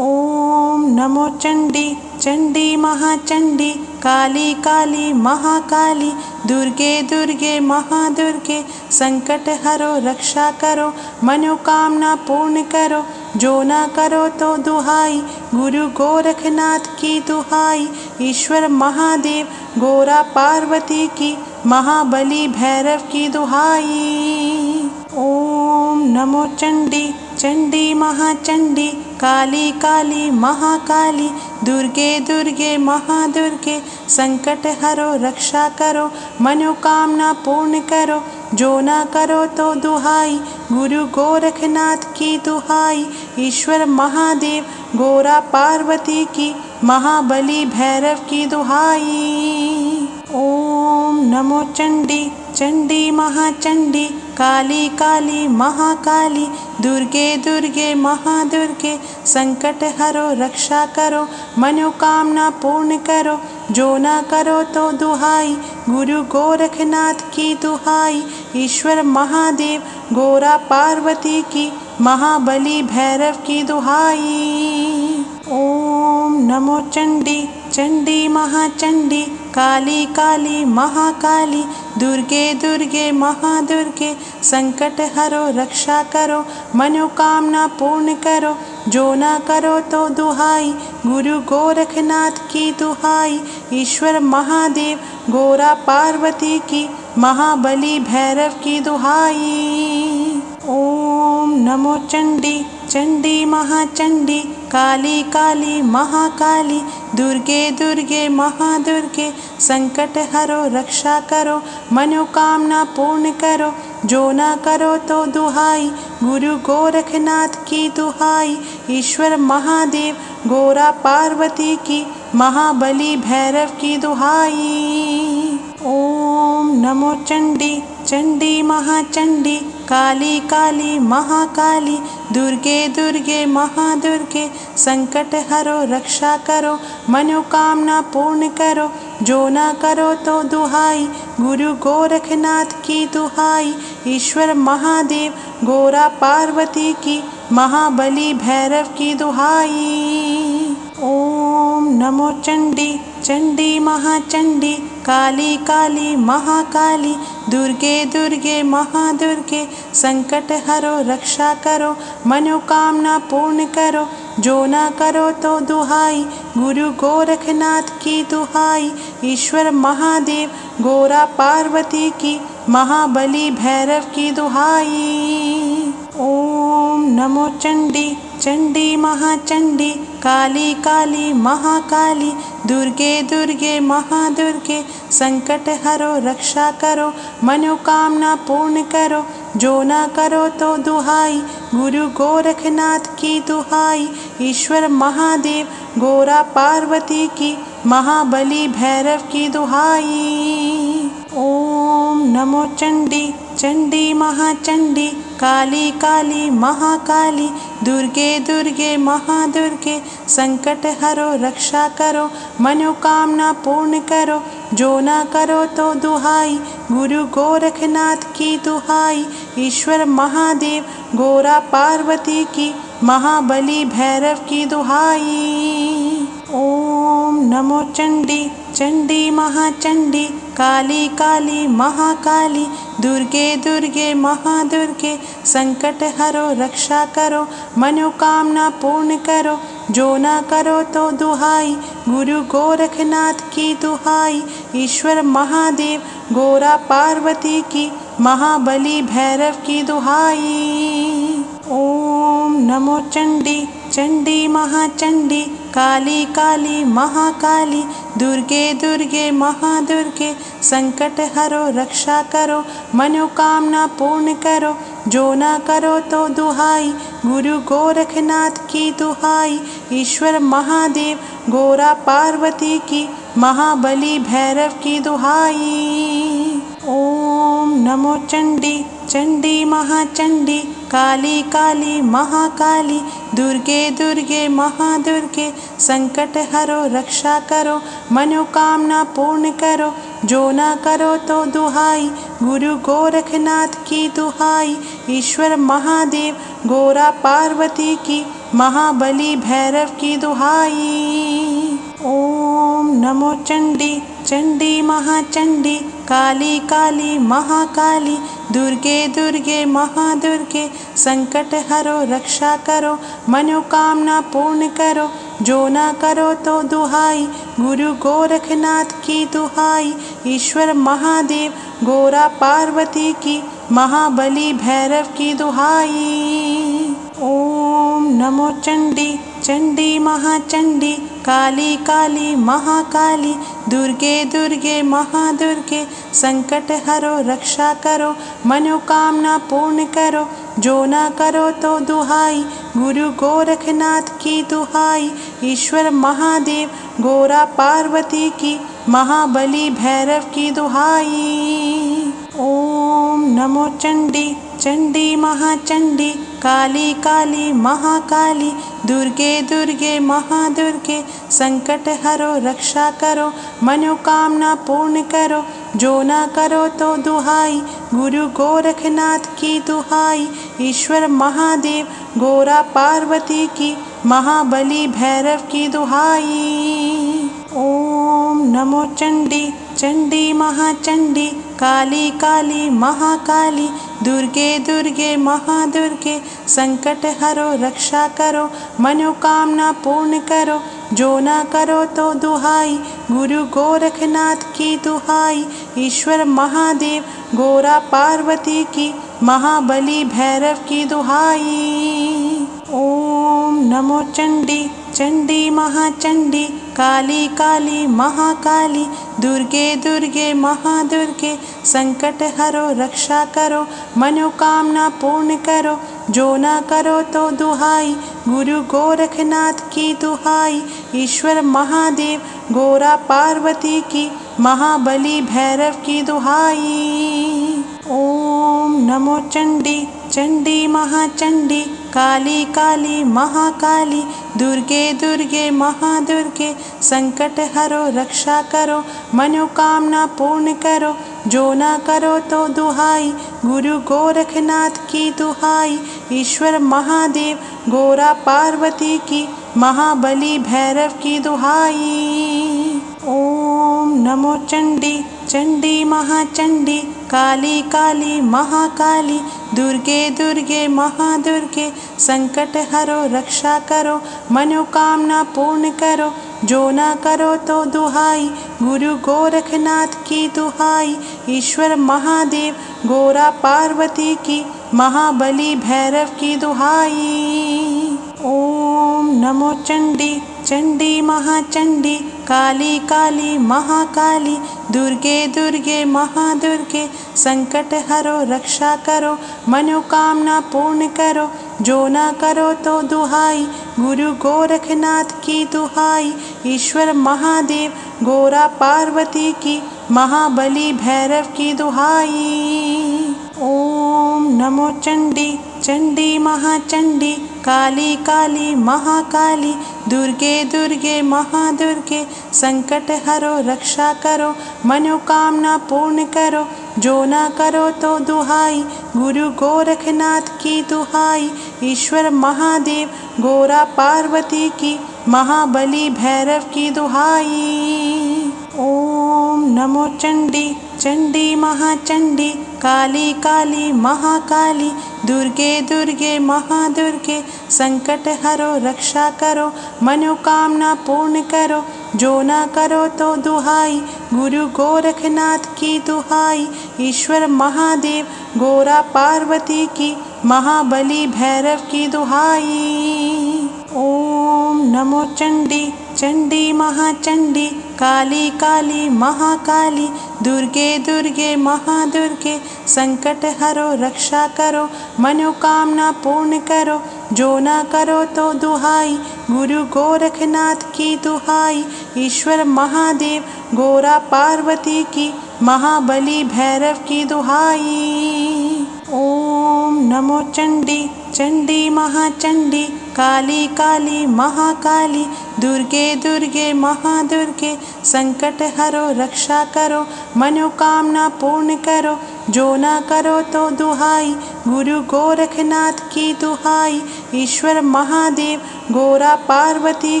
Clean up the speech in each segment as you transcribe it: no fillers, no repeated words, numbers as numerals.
ओम नमो चंडी चंडी महाचंडी काली काली महाकाली दुर्गे दुर्गे महादुर्गे संकट हरो रक्षा करो मनोकामना पूर्ण करो जो ना करो तो दुहाई गुरु गोरखनाथ की दुहाई ईश्वर महादेव गोरा पार्वती की महाबली भैरव की दुहाई। ओम नमो चंडी चंडी महाचंडी काली काली महाकाली दुर्गे दुर्गे महादुर्गे संकट हरो रक्षा करो मनोकामना पूर्ण करो जो ना करो तो दुहाई गुरु गोरखनाथ की दुहाई ईश्वर महादेव गोरा पार्वती की महाबली भैरव की दुहाई। ओम नमो चंडी चंडी महाचंडी काली काली महाकाली दुर्गे दुर्गे महादुर्गे संकट हरो रक्षा करो मनोकामना पूर्ण करो जो ना करो तो दुहाई गुरु गोरखनाथ की दुहाई ईश्वर महादेव गोरा पार्वती की महाबली भैरव की दुहाई। ओम नमो चंडी चंडी महाचंडी काली काली महाकाली दुर्गे दुर्गे महादुर्गे संकट हरो रक्षा करो मनोकामना पूर्ण करो जो ना करो तो दुहाई गुरु गोरखनाथ की दुहाई ईश्वर महादेव गोरा पार्वती की महाबली भैरव की दुहाई। ओम नमो चंडी चंडी महाचंडी काली काली महाकाली दुर्गे दुर्गे महादुर्गे संकट हरो रक्षा करो मनोकामना पूर्ण करो जो ना करो तो दुहाई गुरु गोरखनाथ की दुहाई ईश्वर महादेव गोरा पार्वती की महाबली भैरव की दुहाई। ओम नमो चंडी चंडी महाचंडी काली काली महाकाली दुर्गे दुर्गे महादुर्गे संकट हरो रक्षा करो मनोकामना पूर्ण करो जो ना करो तो दुहाई गुरु गोरखनाथ की दुहाई ईश्वर महादेव गोरा पार्वती की महाबली भैरव की दुहाई। ओम नमो चंडी चंडी महाचंडी काली काली महाकाली दुर्गे दुर्गे महादुर्गे संकट हरो रक्षा करो मनोकामना पूर्ण करो जो ना करो तो दुहाई गुरु गोरखनाथ की दुहाई ईश्वर महादेव गोरा पार्वती की महाबली भैरव की दुहाई। ओम नमो चंडी चंडी महाचंडी काली काली महाकाली दुर्गे दुर्गे महादुर्गे संकट हरो रक्षा करो मनोकामना पूर्ण करो जो ना करो तो दुहाई गुरु गोरखनाथ की दुहाई ईश्वर महादेव गोरा पार्वती की महाबली भैरव की दुहाई। ओम नमो चंडी चंडी महाचंडी काली काली महाकाली दुर्गे दुर्गे महादुर्गे संकट हरो रक्षा करो मनोकामना पूर्ण करो जो ना करो तो दुहाई गुरु गोरखनाथ की दुहाई ईश्वर महादेव गोरा पार्वती की महाबली भैरव की दुहाई। ओम नमो चंडी चंडी महाचंडी काली काली महाकाली दुर्गे दुर्गे महादुर्गे संकट हरो रक्षा करो मनोकामना पूर्ण करो जो ना करो तो दुहाई गुरु गोरखनाथ की दुहाई ईश्वर महादेव गोरा पार्वती की महाबली भैरव की दुहाई। ओम नमो चंडी चंडी महाचंडी काली काली महाकाली दुर्गे दुर्गे महादुर्गे संकट हरो रक्षा करो मनोकामना पूर्ण करो जो ना करो तो दुहाई गुरु गोरखनाथ की दुहाई ईश्वर महादेव गोरा पार्वती की महाबली भैरव की दुहाई। ओम नमो चंडी चंडी महाचंडी काली काली महाकाली दुर्गे दुर्गे महादुर्गे संकट हरो रक्षा करो मनोकामना पूर्ण करो जो ना करो तो दुहाई गुरु गोरखनाथ की दुहाई ईश्वर महादेव गोरा पार्वती की महाबली भैरव की दुहाई। ओम नमो चंडी चंडी महाचंडी काली काली महाकाली दुर्गे दुर्गे महादुर्गे संकट हरो रक्षा करो मनोकामना पूर्ण करो जो ना करो तो दुहाई गुरु गोरखनाथ की दुहाई। ईश्वर महादेव गोरा पार्वती की महाबली भैरव की दुहाई। ओम नमो चंडी चंडी महाचंडी काली काली महाकाली दुर्गे दुर्गे महादुर्गे संकट हरो रक्षा करो मनोकामना पूर्ण करो जो ना करो तो दुहाई गुरु गोरखनाथ की दुहाई। ईश्वर महादेव गोरा पार्वती की महाबली भैरव की दुहाई। ओम नमो चंडी चंडी महाचंडी काली काली महाकाली दुर्गे दुर्गे महादुर्गे संकट हरो रक्षा करो मनोकामना पूर्ण करो जो ना करो तो दुहाई गुरु गोरखनाथ की दुहाई। ईश्वर महादेव गोरा पार्वती की महाबली भैरव की दुहाई। ओम नमो चंडी चंडी महाचंडी काली काली महाकाली दुर्गे दुर्गे महादुर्गे संकट हरो रक्षा करो मनोकामना पूर्ण करो जो ना करो तो दुहाई गुरु गोरखनाथ की दुहाई। ईश्वर महादेव गोरा पार्वती की महाबली भैरव की दुहाई। ओम नमो चंडी चंडी महाचंडी काली काली महाकाली दुर्गे दुर्गे महादुर्गे संकट हरो रक्षा करो मनोकामना पूर्ण करो जो ना करो तो दुहाई गुरु गोरखनाथ की दुहाई। ईश्वर महादेव गोरा पार्वती की महाबली भैरव की दुहाई। ओम नमो चंडी चंडी महाचंडी काली काली महाकाली दुर्गे दुर्गे महादुर्गे संकट हरो रक्षा करो मनोकामना पूर्ण करो जो ना करो तो दुहाई गुरु गोरखनाथ की दुहाई। ईश्वर महादेव गोरा पार्वती की महाबली भैरव की दुहाई। ओम नमो चंडी चंडी महाचंडी काली काली महाकाली दुर्गे दुर्गे महादुर्गे संकट हरो रक्षा करो मनोकामना पूर्ण करो जो ना करो तो दुहाई गुरु गोरखनाथ की दुहाई। ईश्वर महादेव गोरा पार्वती की महाबली भैरव की दुहाई। ओम नमो चंडी चंडी महाचंडी काली काली महाकाली दुर्गे दुर्गे महादुर्गे संकट हरो रक्षा करो मनोकामना पूर्ण करो जो ना करो तो दुहाई गुरु गोरखनाथ की दुहाई। ईश्वर महादेव गोरा पार्वती की महाबली भैरव की दुहाई। ओम नमो चंडी चंडी महाचंडी काली काली महाकाली दुर्गे दुर्गे महादुर्गे संकट हरो रक्षा करो मनोकामना पूर्ण करो जो ना करो तो दुहाई गुरु गोरखनाथ की दुहाई। ईश्वर महादेव गोरा पार्वती की महाबली भैरव की दुहाई। ओम नमो चंडी चंडी महाचंडी काली काली महाकाली दुर्गे दुर्गे महादुर्गे संकट हरो रक्षा करो मनोकामना पूर्ण करो जो ना करो तो दुहाई गुरु गोरखनाथ की दुहाई। ईश्वर महादेव गोरा पार्वती की महाबली भैरव की दुहाई। ओम नमो चंडी चंडी महाचंडी काली काली महाकाली दुर्गे दुर्गे महादुर्गे संकट हरो रक्षा करो मनोकामना पूर्ण करो जो ना करो तो दुहाई गुरु गोरखनाथ की दुहाई। ईश्वर महादेव गोरा पार्वती की महाबली भैरव की दुहाई। ओम नमो चंडी चंडी महाचंडी काली काली महाकाली दुर्गे दुर्गे महादुर्गे संकट हरो रक्षा करो मनोकामना पूर्ण करो जो ना करो तो दुहाई गुरु गोरखनाथ की दुहाई ईश्वर महादेव गोरा पार्वती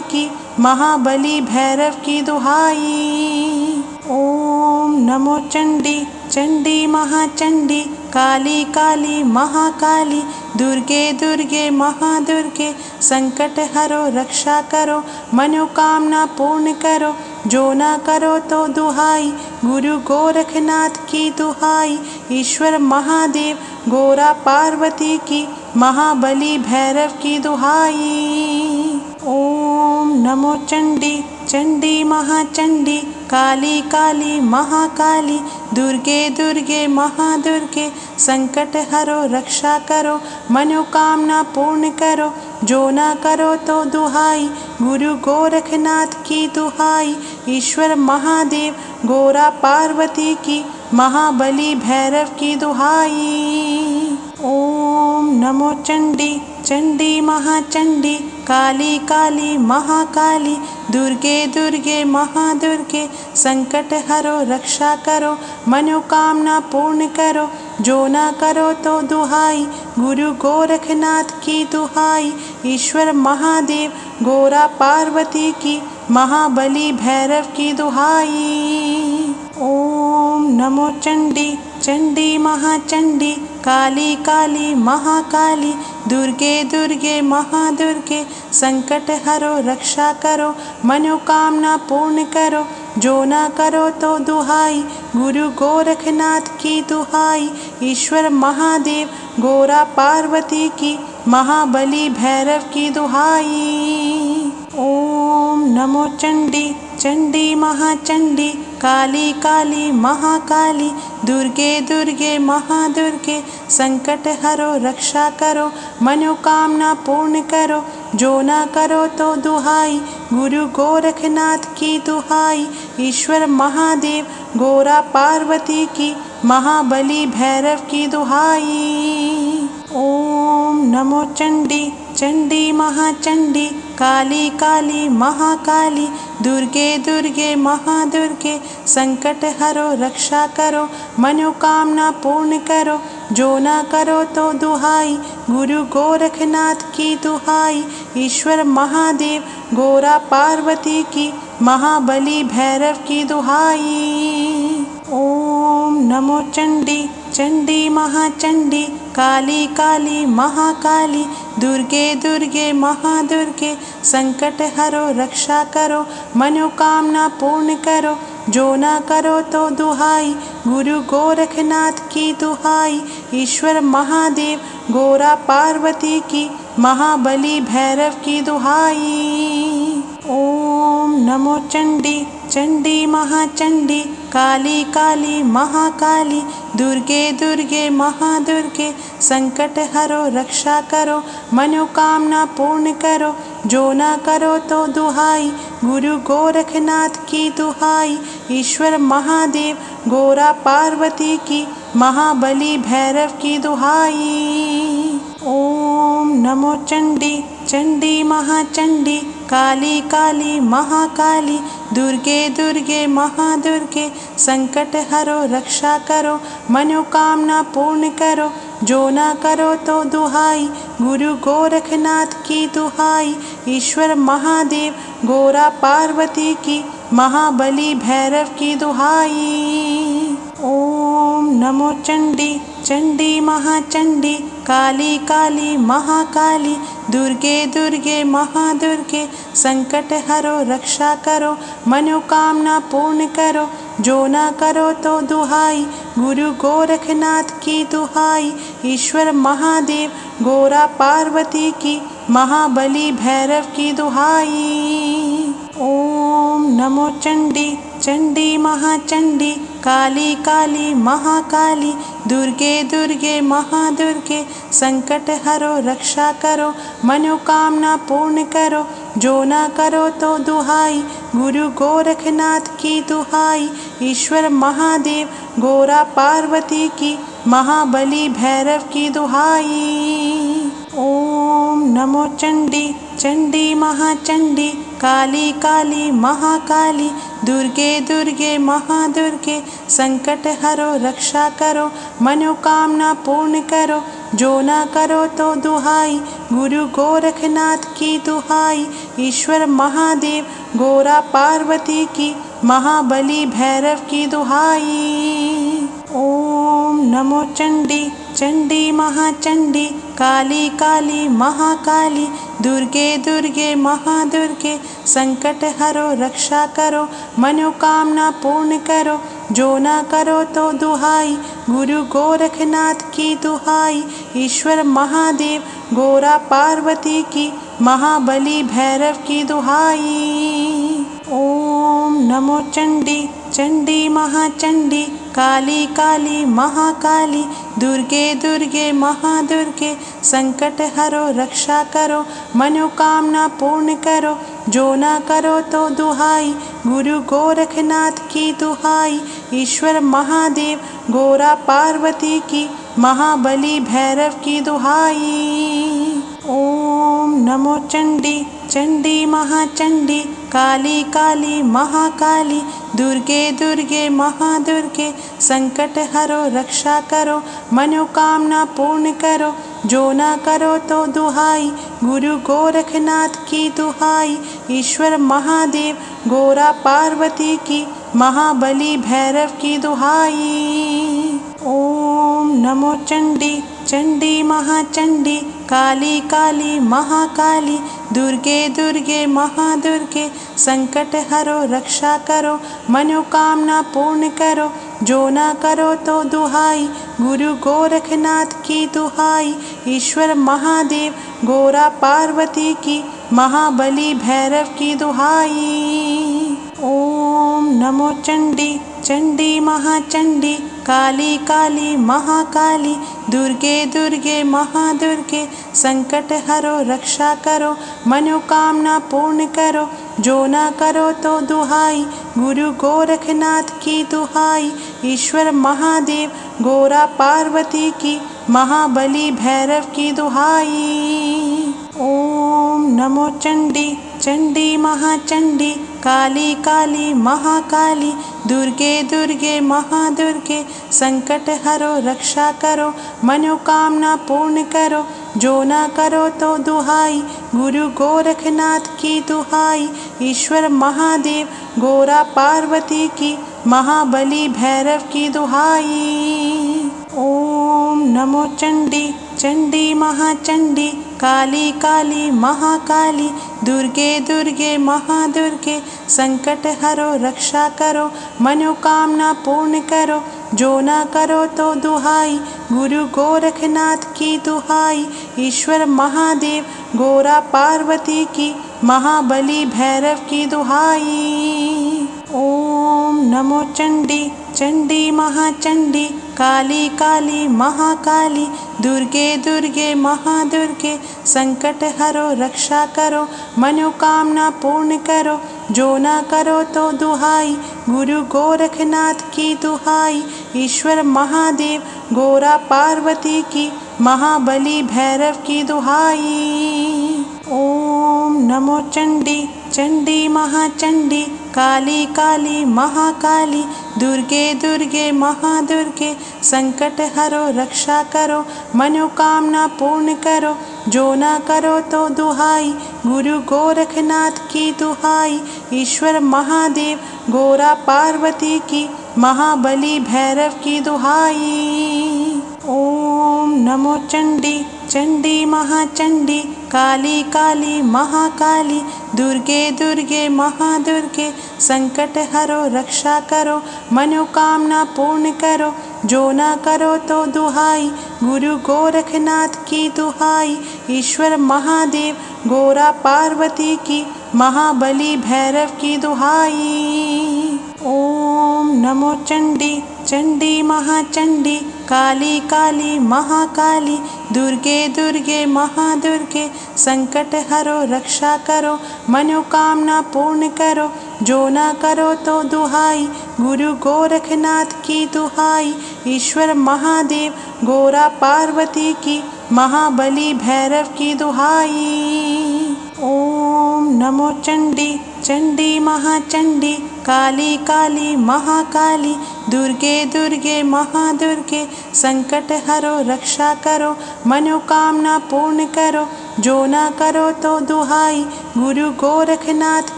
की महाबली भैरव की दुहाई। ओम नमो चंडी चंडी महाचंडी काली काली महाकाली दुर्गे दुर्गे महादुर्गे संकट हरो रक्षा करो मनोकामना पूर्ण करो जो ना करो तो दुहाई गुरु गोरखनाथ की दुहाई ईश्वर महादेव गोरा पार्वती की महाबली भैरव की दुहाई। ओम नमो चंडी चंडी महाचंडी काली काली महाकाली दुर्गे दुर्गे महादुर्गे संकट हरो रक्षा करो मनोकामना पूर्ण करो जो ना करो तो दुहाई गुरु गोरखनाथ की दुहाई ईश्वर महादेव गोरा पार्वती की महाबली भैरव की दुहाई। ओम नमो चंडी चंडी महाचंडी काली काली महाकाली दुर्गे दुर्गे महादुर्गे संकट हरो रक्षा करो मनोकामना पूर्ण करो जो ना करो तो दुहाई गुरु गोरखनाथ की दुहाई ईश्वर महादेव गोरा पार्वती की महाबली भैरव की दुहाई। ओम नमो चंडी चंडी महाचंडी काली काली महाकाली दुर्गे दुर्गे महादुर्गे संकट हरो रक्षा करो मनोकामना पूर्ण करो जो ना करो तो दुहाई गुरु गोरखनाथ की दुहाई ईश्वर महादेव गोरा पार्वती की महाबली भैरव की दुहाई। ओम नमो चंडी चंडी महाचंडी काली काली महाकाली दुर्गे दुर्गे महादुर्गे संकट हरो रक्षा करो मनोकामना पूर्ण करो जो ना करो तो दुहाई गुरु गोरखनाथ की दुहाई ईश्वर महादेव गोरा पार्वती की महाबली भैरव की दुहाई। ओम नमो चंडी चंडी महाचंडी काली काली महाकाली दुर्गे दुर्गे महादुर्गे संकट हरो रक्षा करो मनोकामना पूर्ण करो जो ना करो तो दुहाई गुरु गोरखनाथ की दुहाई ईश्वर महादेव गोरा पार्वती की महाबली भैरव की दुहाई। ओम नमो चंडी चंडी महाचंडी काली काली महाकाली दुर्गे दुर्गे महादुर्गे संकट हरो रक्षा करो मनोकामना पूर्ण करो जो ना करो तो दुहाई गुरु गोरखनाथ की दुहाई ईश्वर महादेव गोरा पार्वती की महाबली भैरव की दुहाई। ओम नमो चंडी चंडी महाचंडी काली काली महाकाली दुर्गे दुर्गे महादुर्गे संकट हरो रक्षा करो मनोकामना पूर्ण करो जो ना करो तो दुहाई गुरु गोरखनाथ की दुहाई ईश्वर महादेव गोरा पार्वती की महाबली भैरव की दुहाई। ओम नमो चंडी चंडी महाचंडी काली काली महाकाली दुर्गे दुर्गे महादुर्गे संकट हरो रक्षा करो मनोकामना पूर्ण करो जो ना करो तो दुहाई गुरु गोरखनाथ की दुहाई ईश्वर महादेव गोरा पार्वती की महाबली भैरव की दुहाई। ओम नमो चंडी चंडी महाचंडी काली काली महाकाली दुर्गे दुर्गे महादुर्गे संकट हरो रक्षा करो मनोकामना पूर्ण करो जो ना करो तो दुहाई गुरु गोरखनाथ की दुहाई ईश्वर महादेव गोरा पार्वती की महाबली भैरव की दुहाई। ओम नमो चंडी चंडी महाचंडी काली काली महाकाली दुर्गे दुर्गे महादुर्गे संकट हरो रक्षा करो मनोकामना पूर्ण करो जो ना करो तो दुहाई गुरु गोरखनाथ की दुहाई ईश्वर महादेव गोरा पार्वती की महाबली भैरव की दुहाई। ओम ओम नमो चंडी चंडी महाचंडी काली काली महाकाली दुर्गे दुर्गे महादुर्गे संकट हरो रक्षा करो मनोकामना पूर्ण करो जो ना करो तो दुहाई गुरु गोरखनाथ की दुहाई ईश्वर महादेव गोरा पार्वती की महाबली भैरव की दुहाई। ओम नमो चंडी चंडी महाचंडी काली काली महाकाली दुर्गे दुर्गे महादुर्गे संकट हरो रक्षा करो मनोकामना पूर्ण करो जो ना करो तो दुहाई गुरु गोरखनाथ की दुहाई ईश्वर महादेव गोरा पार्वती की महाबली भैरव की दुहाई। ओम नमो चंडी चंडी महाचंडी काली काली महाकाली दुर्गे दुर्गे महादुर्गे संकट हरो रक्षा करो मनोकामना पूर्ण करो जो ना करो तो दुहाई गुरु गोरखनाथ की दुहाई ईश्वर महादेव गोरा पार्वती की महाबली भैरव की दुहाई। ओम नमो चंडी चंडी महाचंडी काली काली महाकाली दुर्गे दुर्गे महादुर्गे संकट हरो रक्षा करो मनोकामना पूर्ण करो जो ना करो तो दुहाई गुरु गोरखनाथ की दुहाई ईश्वर महादेव गोरा पार्वती की महाबली भैरव की दुहाई। ओम नमो चंडी चंडी महाचंडी काली काली महाकाली दुर्गे दुर्गे महादुर्गे संकट हरो रक्षा करो मनोकामना पूर्ण करो जो ना करो तो दुहाई गुरु गोरखनाथ की दुहाई ईश्वर महादेव गोरा पार्वती की महाबली भैरव की दुहाई। ओम नमो चंडी चंडी महाचंडी काली काली महाकाली दुर्गे दुर्गे महादुर्गे संकट हरो रक्षा करो मनोकामना पूर्ण करो जो ना करो तो दुहाई गुरु गोरखनाथ की दुहाई ईश्वर महादेव गोरा पार्वती की महाबली भैरव की दुहाई। ओम नमो चंडी चंडी महाचंडी काली काली महाकाली दुर्गे दुर्गे महादुर्गे संकट हरो रक्षा करो मनोकामना पूर्ण करो जो ना करो तो दुहाई गुरु गोरखनाथ की दुहाई ईश्वर महादेव गोरा पार्वती की महाबली भैरव की दुहाई। ओम नमो चंडी चंडी महाचंडी काली काली महाकाली दुर्गे दुर्गे महादुर्गे संकट हरो रक्षा करो मनोकामना पूर्ण करो जो ना करो तो दुहाई गुरु गोरखनाथ की दुहाई ईश्वर महादेव गोरा पार्वती की महाबली भैरव की दुहाई। ओम नमो चंडी चंडी महाचंडी काली काली महाकाली दुर्गे दुर्गे महादुर्गे संकट हरो रक्षा करो मनोकामना पूर्ण करो जो ना करो तो दुहाई गुरु गोरखनाथ की दुहाई ईश्वर महादेव गोरा पार्वती की महाबली भैरव की दुहाई। ओम नमो चंडी चंडी महाचंडी काली काली महाकाली दुर्गे दुर्गे महादुर्गे संकट हरो रक्षा करो मनोकामना पूर्ण करो जो ना करो तो दुहाई गुरु गोरखनाथ की दुहाई ईश्वर महादेव गोरा पार्वती की महाबली भैरव की दुहाई। ओम नमो चंडी चंडी महाचंडी काली काली महाकाली दुर्गे दुर्गे महादुर्गे संकट हरो रक्षा करो मनोकामना पूर्ण करो जो ना करो तो दुहाई गुरु गोरखनाथ की दुहाई ईश्वर महादेव गोरा पार्वती की महाबली भैरव की दुहाई। ओम नमो चंडी चंडी महाचंडी काली काली महाकाली दुर्गे दुर्गे महादुर्गे संकट हरो रक्षा करो मनोकामना पूर्ण करो जो ना करो तो दुहाई गुरु गोरखनाथ की दुहाई ईश्वर महादेव गोरा पार्वती की महाबली भैरव की दुहाई। ओम नमो चंडी चंडी महाचंडी काली काली महाकाली दुर्गे दुर्गे महादुर्गे संकट हरो रक्षा करो मनोकामना पूर्ण करो जो ना करो तो दुहाई। गुरु गोरखनाथ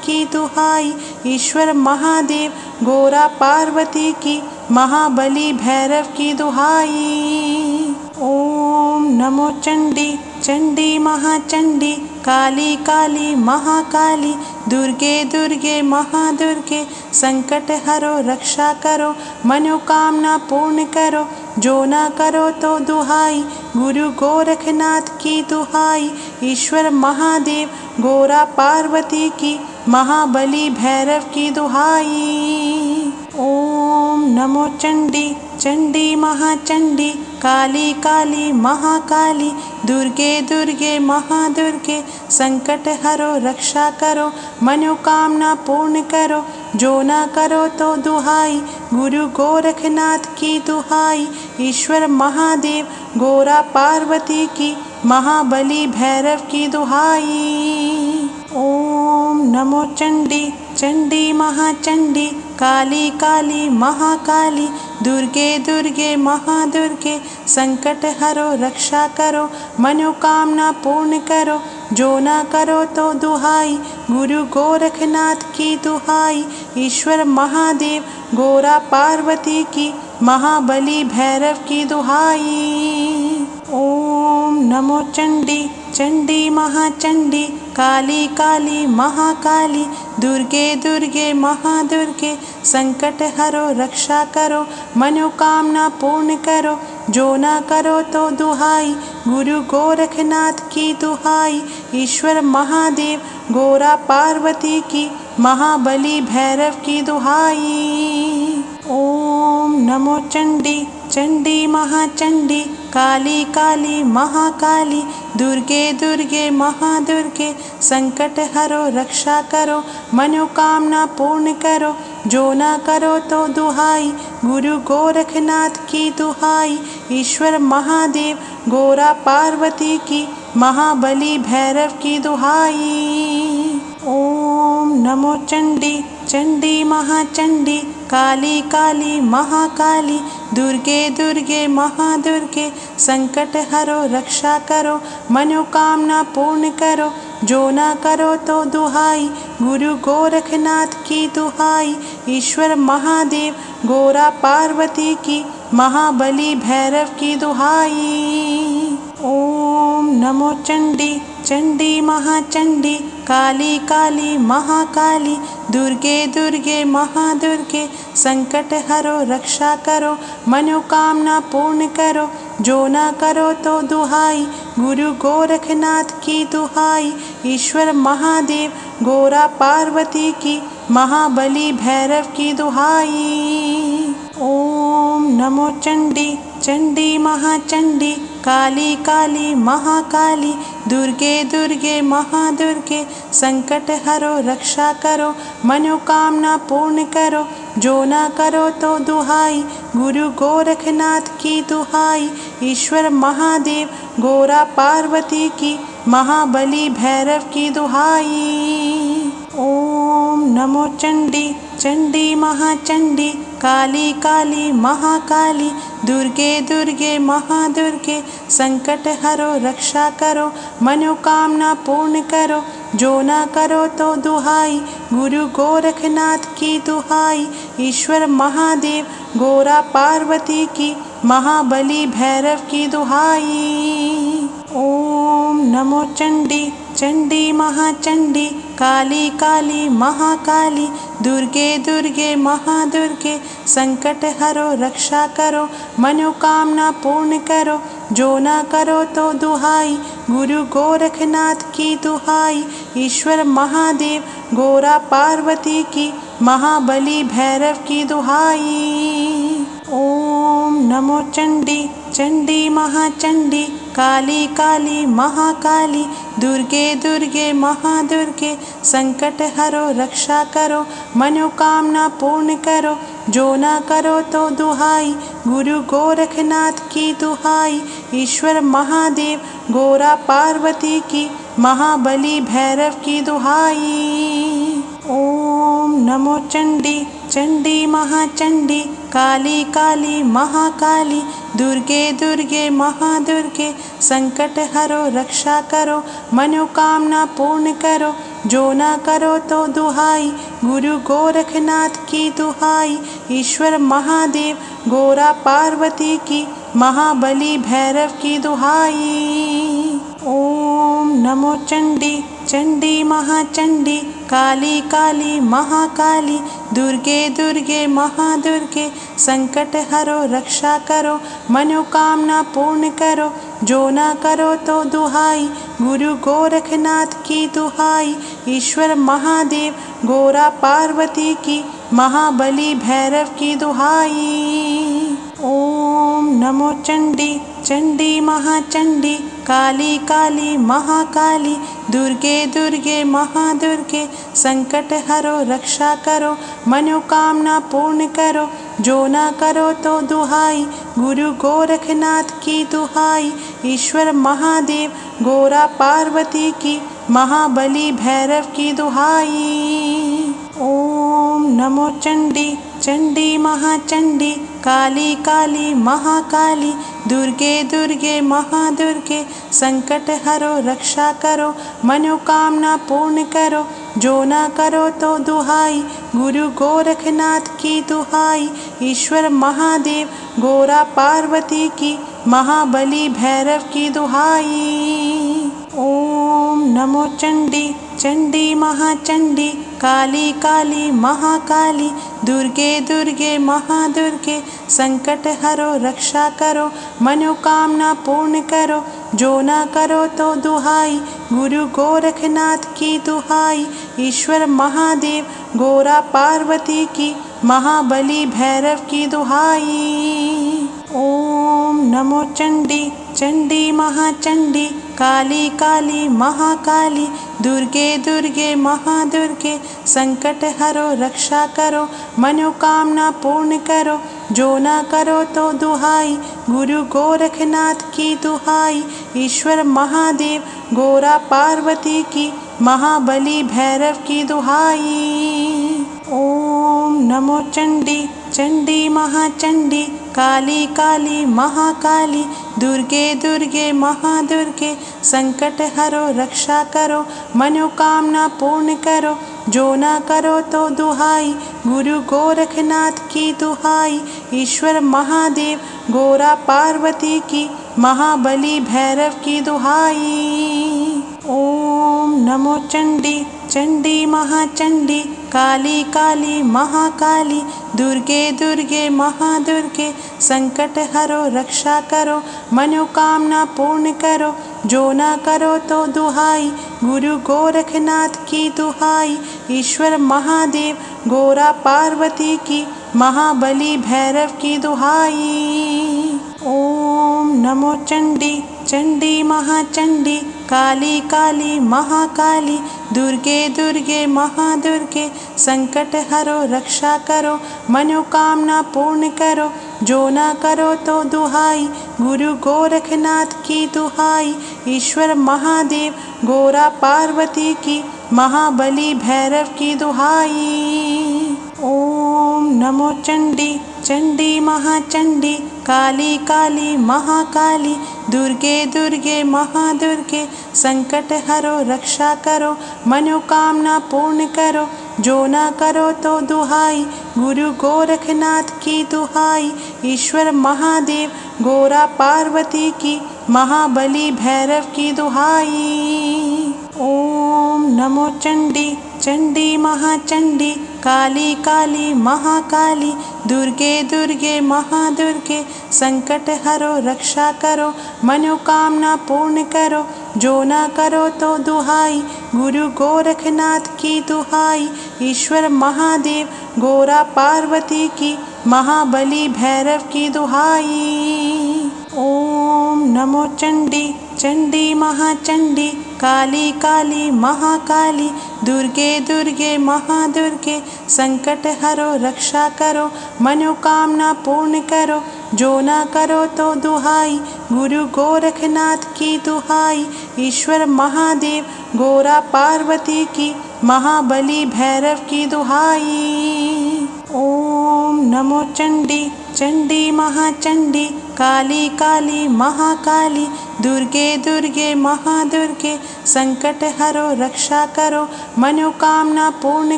की दुहाई, ईश्वर महादेव गोरा पार्वती की महाबली भैरव की दुहाई। ओम नमो चंडी चंडी महाचंडी काली काली महाकाली दुर्गे दुर्गे महादुर्गे संकट हरो रक्षा करो मनोकामना पूर्ण करो जो ना करो तो दुहाई। गुरु गोरखनाथ की दुहाई, ईश्वर महादेव गोरा पार्वती की महाबली भैरव की दुहाई। ओम नमो चंडी चंडी महाचंडी काली काली महाकाली दुर्गे दुर्गे महादुर्गे संकट हरो रक्षा करो मनोकामना पूर्ण करो जो ना करो तो दुहाई। गुरु गोरखनाथ की दुहाई, ईश्वर महादेव गोरा पार्वती की महाबली भैरव की दुहाई। ओम नमो चंडी चंडी महाचंडी काली काली महाकाली दुर्गे दुर्गे महादुर्गे संकट हरो रक्षा करो मनोकामना पूर्ण करो जो ना करो तो दुहाई। गुरु गोरखनाथ की दुहाई, ईश्वर महादेव गोरा पार्वती की महाबली भैरव की दुहाई। ओम नमो चंडी चंडी महाचंडी काली काली महाकाली दुर्गे दुर्गे महादुर्गे संकट हरो रक्षा करो मनोकामना पूर्ण करो जो ना करो तो दुहाई। गुरु गोरखनाथ की दुहाई, ईश्वर महादेव गोरा पार्वती की महाबली भैरव की दुहाई। ओम नमो चंडी चंडी महाचंडी काली काली महाकाली दुर्गे दुर्गे महादुर्गे संकट हरो रक्षा करो मनोकामना पूर्ण करो जो ना करो तो दुहाई। गुरु गोरखनाथ की दुहाई, ईश्वर महादेव गोरा पार्वती की महाबली भैरव की दुहाई। ओम नमो चंडी चंडी महाचंडी काली काली महाकाली दुर्गे दुर्गे महादुर्गे संकट हरो रक्षा करो मनोकामना पूर्ण करो जो ना करो तो दुहाई। गुरु गोरखनाथ की दुहाई, ईश्वर महादेव गोरा पार्वती की महाबली भैरव की दुहाई। ओम नमो चंडी चंडी महाचंडी काली काली महाकाली दुर्गे दुर्गे महादुर्गे संकट हरो रक्षा करो मनोकामना पूर्ण करो जो ना करो तो दुहाई। गुरु गोरखनाथ की दुहाई, ईश्वर महादेव गोरा पार्वती की महाबली भैरव की दुहाई। ओम नमो चंडी चंडी महाचंडी काली काली महाकाली दुर्गे दुर्गे महादुर्गे संकट हरो रक्षा करो मनोकामना पूर्ण करो जो ना करो तो दुहाई। गुरु गोरखनाथ की दुहाई, ईश्वर महादेव गोरा पार्वती की महाबली भैरव की दुहाई। ओम नमो चंडी चंडी महाचंडी काली काली महाकाली दुर्गे दुर्गे महादुर्गे संकट हरो रक्षा करो मनोकामना पूर्ण करो जो ना करो तो दुहाई। गुरु गोरखनाथ की दुहाई, ईश्वर महादेव गोरा पार्वती की महाबली भैरव की दुहाई। ओम नमो चंडी चंडी महाचंडी काली काली महाकाली दुर्गे दुर्गे महादुर्गे संकट हरो रक्षा करो मनोकामना पूर्ण करो जो ना करो तो दुहाई। गुरु गोरखनाथ की दुहाई, ईश्वर महादेव गोरा पार्वती की महाबली भैरव की दुहाई। ओम नमो चंडी चंडी महाचंडी काली काली महाकाली दुर्गे दुर्गे महादुर्गे संकट हरो रक्षा करो मनोकामना पूर्ण करो जो ना करो तो दुहाई। गुरु गोरखनाथ की दुहाई, ईश्वर महादेव गोरा पार्वती की महाबली भैरव की दुहाई। ओम नमो चंडी चंडी महाचंडी काली काली महाकाली दुर्गे दुर्गे महादुर्गे संकट हरो रक्षा करो मनोकामना पूर्ण करो जो ना करो तो दुहाई गुरु गोरखनाथ की दुहाई। ईश्वर महादेव गोरा पार्वती की महाबली भैरव की दुहाई। ओम नमो चंडी चंडी महाचंडी काली काली महाकाली दुर्गे दुर्गे महादुर्गे संकट हरो रक्षा करो मनोकामना पूर्ण करो जो ना करो तो दुहाई गुरु गोरखनाथ की दुहाई। ईश्वर महादेव गोरा पार्वती की महाबली भैरव की दुहाई। ओम नमो चंडी चंडी महाचंडी काली काली महाकाली दुर्गे दुर्गे महादुर्गे संकट हरो रक्षा करो मनोकामना पूर्ण करो जो ना करो तो दुहाई गुरु गोरखनाथ की दुहाई। ईश्वर महादेव गोरा पार्वती की महाबली भैरव की दुहाई। ओम नमो चंडी चंडी महाचंडी काली काली महाकाली दुर्गे दुर्गे महादुर्गे संकट हरो रक्षा करो मनोकामना पूर्ण करो जो ना करो तो दुहाई गुरु गोरखनाथ की दुहाई। ईश्वर महादेव गोरा पार्वती की महाबली भैरव की दुहाई। ओम नमो चंडी चंडी महाचंडी काली काली महाकाली दुर्गे दुर्गे महादुर्गे संकट हरो रक्षा करो मनोकामना पूर्ण करो जो ना करो तो दुहाई गुरु गोरखनाथ की दुहाई। ईश्वर महादेव गोरा पार्वती की महाबली भैरव की दुहाई। ओम नमो चंडी चंडी महाचंडी काली काली महाकाली दुर्गे दुर्गे महादुर्गे संकट हरो रक्षा करो मनोकामना पूर्ण करो जो ना करो तो दुहाई गुरु गोरखनाथ की दुहाई। ईश्वर महादेव गोरा पार्वती की महाबली भैरव की दुहाई। ओम नमो चंडी चंडी महाचंडी काली काली महाकाली दुर्गे दुर्गे महादुर्गे संकट हरो रक्षा करो मनोकामना पूर्ण करो जो ना करो तो दुहाई गुरु गोरखनाथ की दुहाई। ईश्वर महादेव गोरा पार्वती की महाबली भैरव की दुहाई। ओम नमो चंडी चंडी महाचंडी काली काली महाकाली दुर्गे दुर्गे महादुर्गे संकट हरो रक्षा करो मनोकामना पूर्ण करो जो ना करो तो दुहाई गुरु गोरखनाथ की दुहाई। ईश्वर महादेव गोरा पार्वती की महाबली भैरव की दुहाई। ओम नमो चंडी चंडी महाचंडी काली काली महाकाली दुर्गे दुर्गे महादुर्गे संकट हरो रक्षा करो मनोकामना पूर्ण करो जो ना करो तो दुहाई गुरु गोरखनाथ की दुहाई। ईश्वर महादेव गोरा पार्वती की महाबली भैरव की दुहाई। ओम नमो चंडी चंडी महाचंडी काली काली महाकाली दुर्गे दुर्गे महादुर्गे संकट हरो रक्षा करो मनोकामना पूर्ण करो जो ना करो तो दुहाई गुरु गोरखनाथ की दुहाई। ईश्वर महादेव गोरा पार्वती की महाबली भैरव की दुहाई। ओम नमो चंडी चंडी महाचंडी काली काली महाकाली दुर्गे दुर्गे महादुर्गे संकट हरो रक्षा करो मनोकामना पूर्ण करो जो ना करो तो दुहाई गुरु गोरखनाथ की दुहाई। ईश्वर महादेव गोरा पार्वती की महाबली भैरव की दुहाई। ओम नमो चंडी चंडी महाचंडी काली काली महाकाली दुर्गे दुर्गे महादुर्गे संकट हरो रक्षा करो मनोकामना पूर्ण करो जो ना करो तो दुहाई, गुरु गोरखनाथ की दुहाई। ईश्वर महादेव गोरा पार्वती की, महाबली भैरव की दुहाई। ओम नमो चंडी चंडी महाचंडी, काली काली महाकाली, दुर्गे दुर्गे महादुर्गे, संकट हरो रक्षा करो, मनोकामना पूर्ण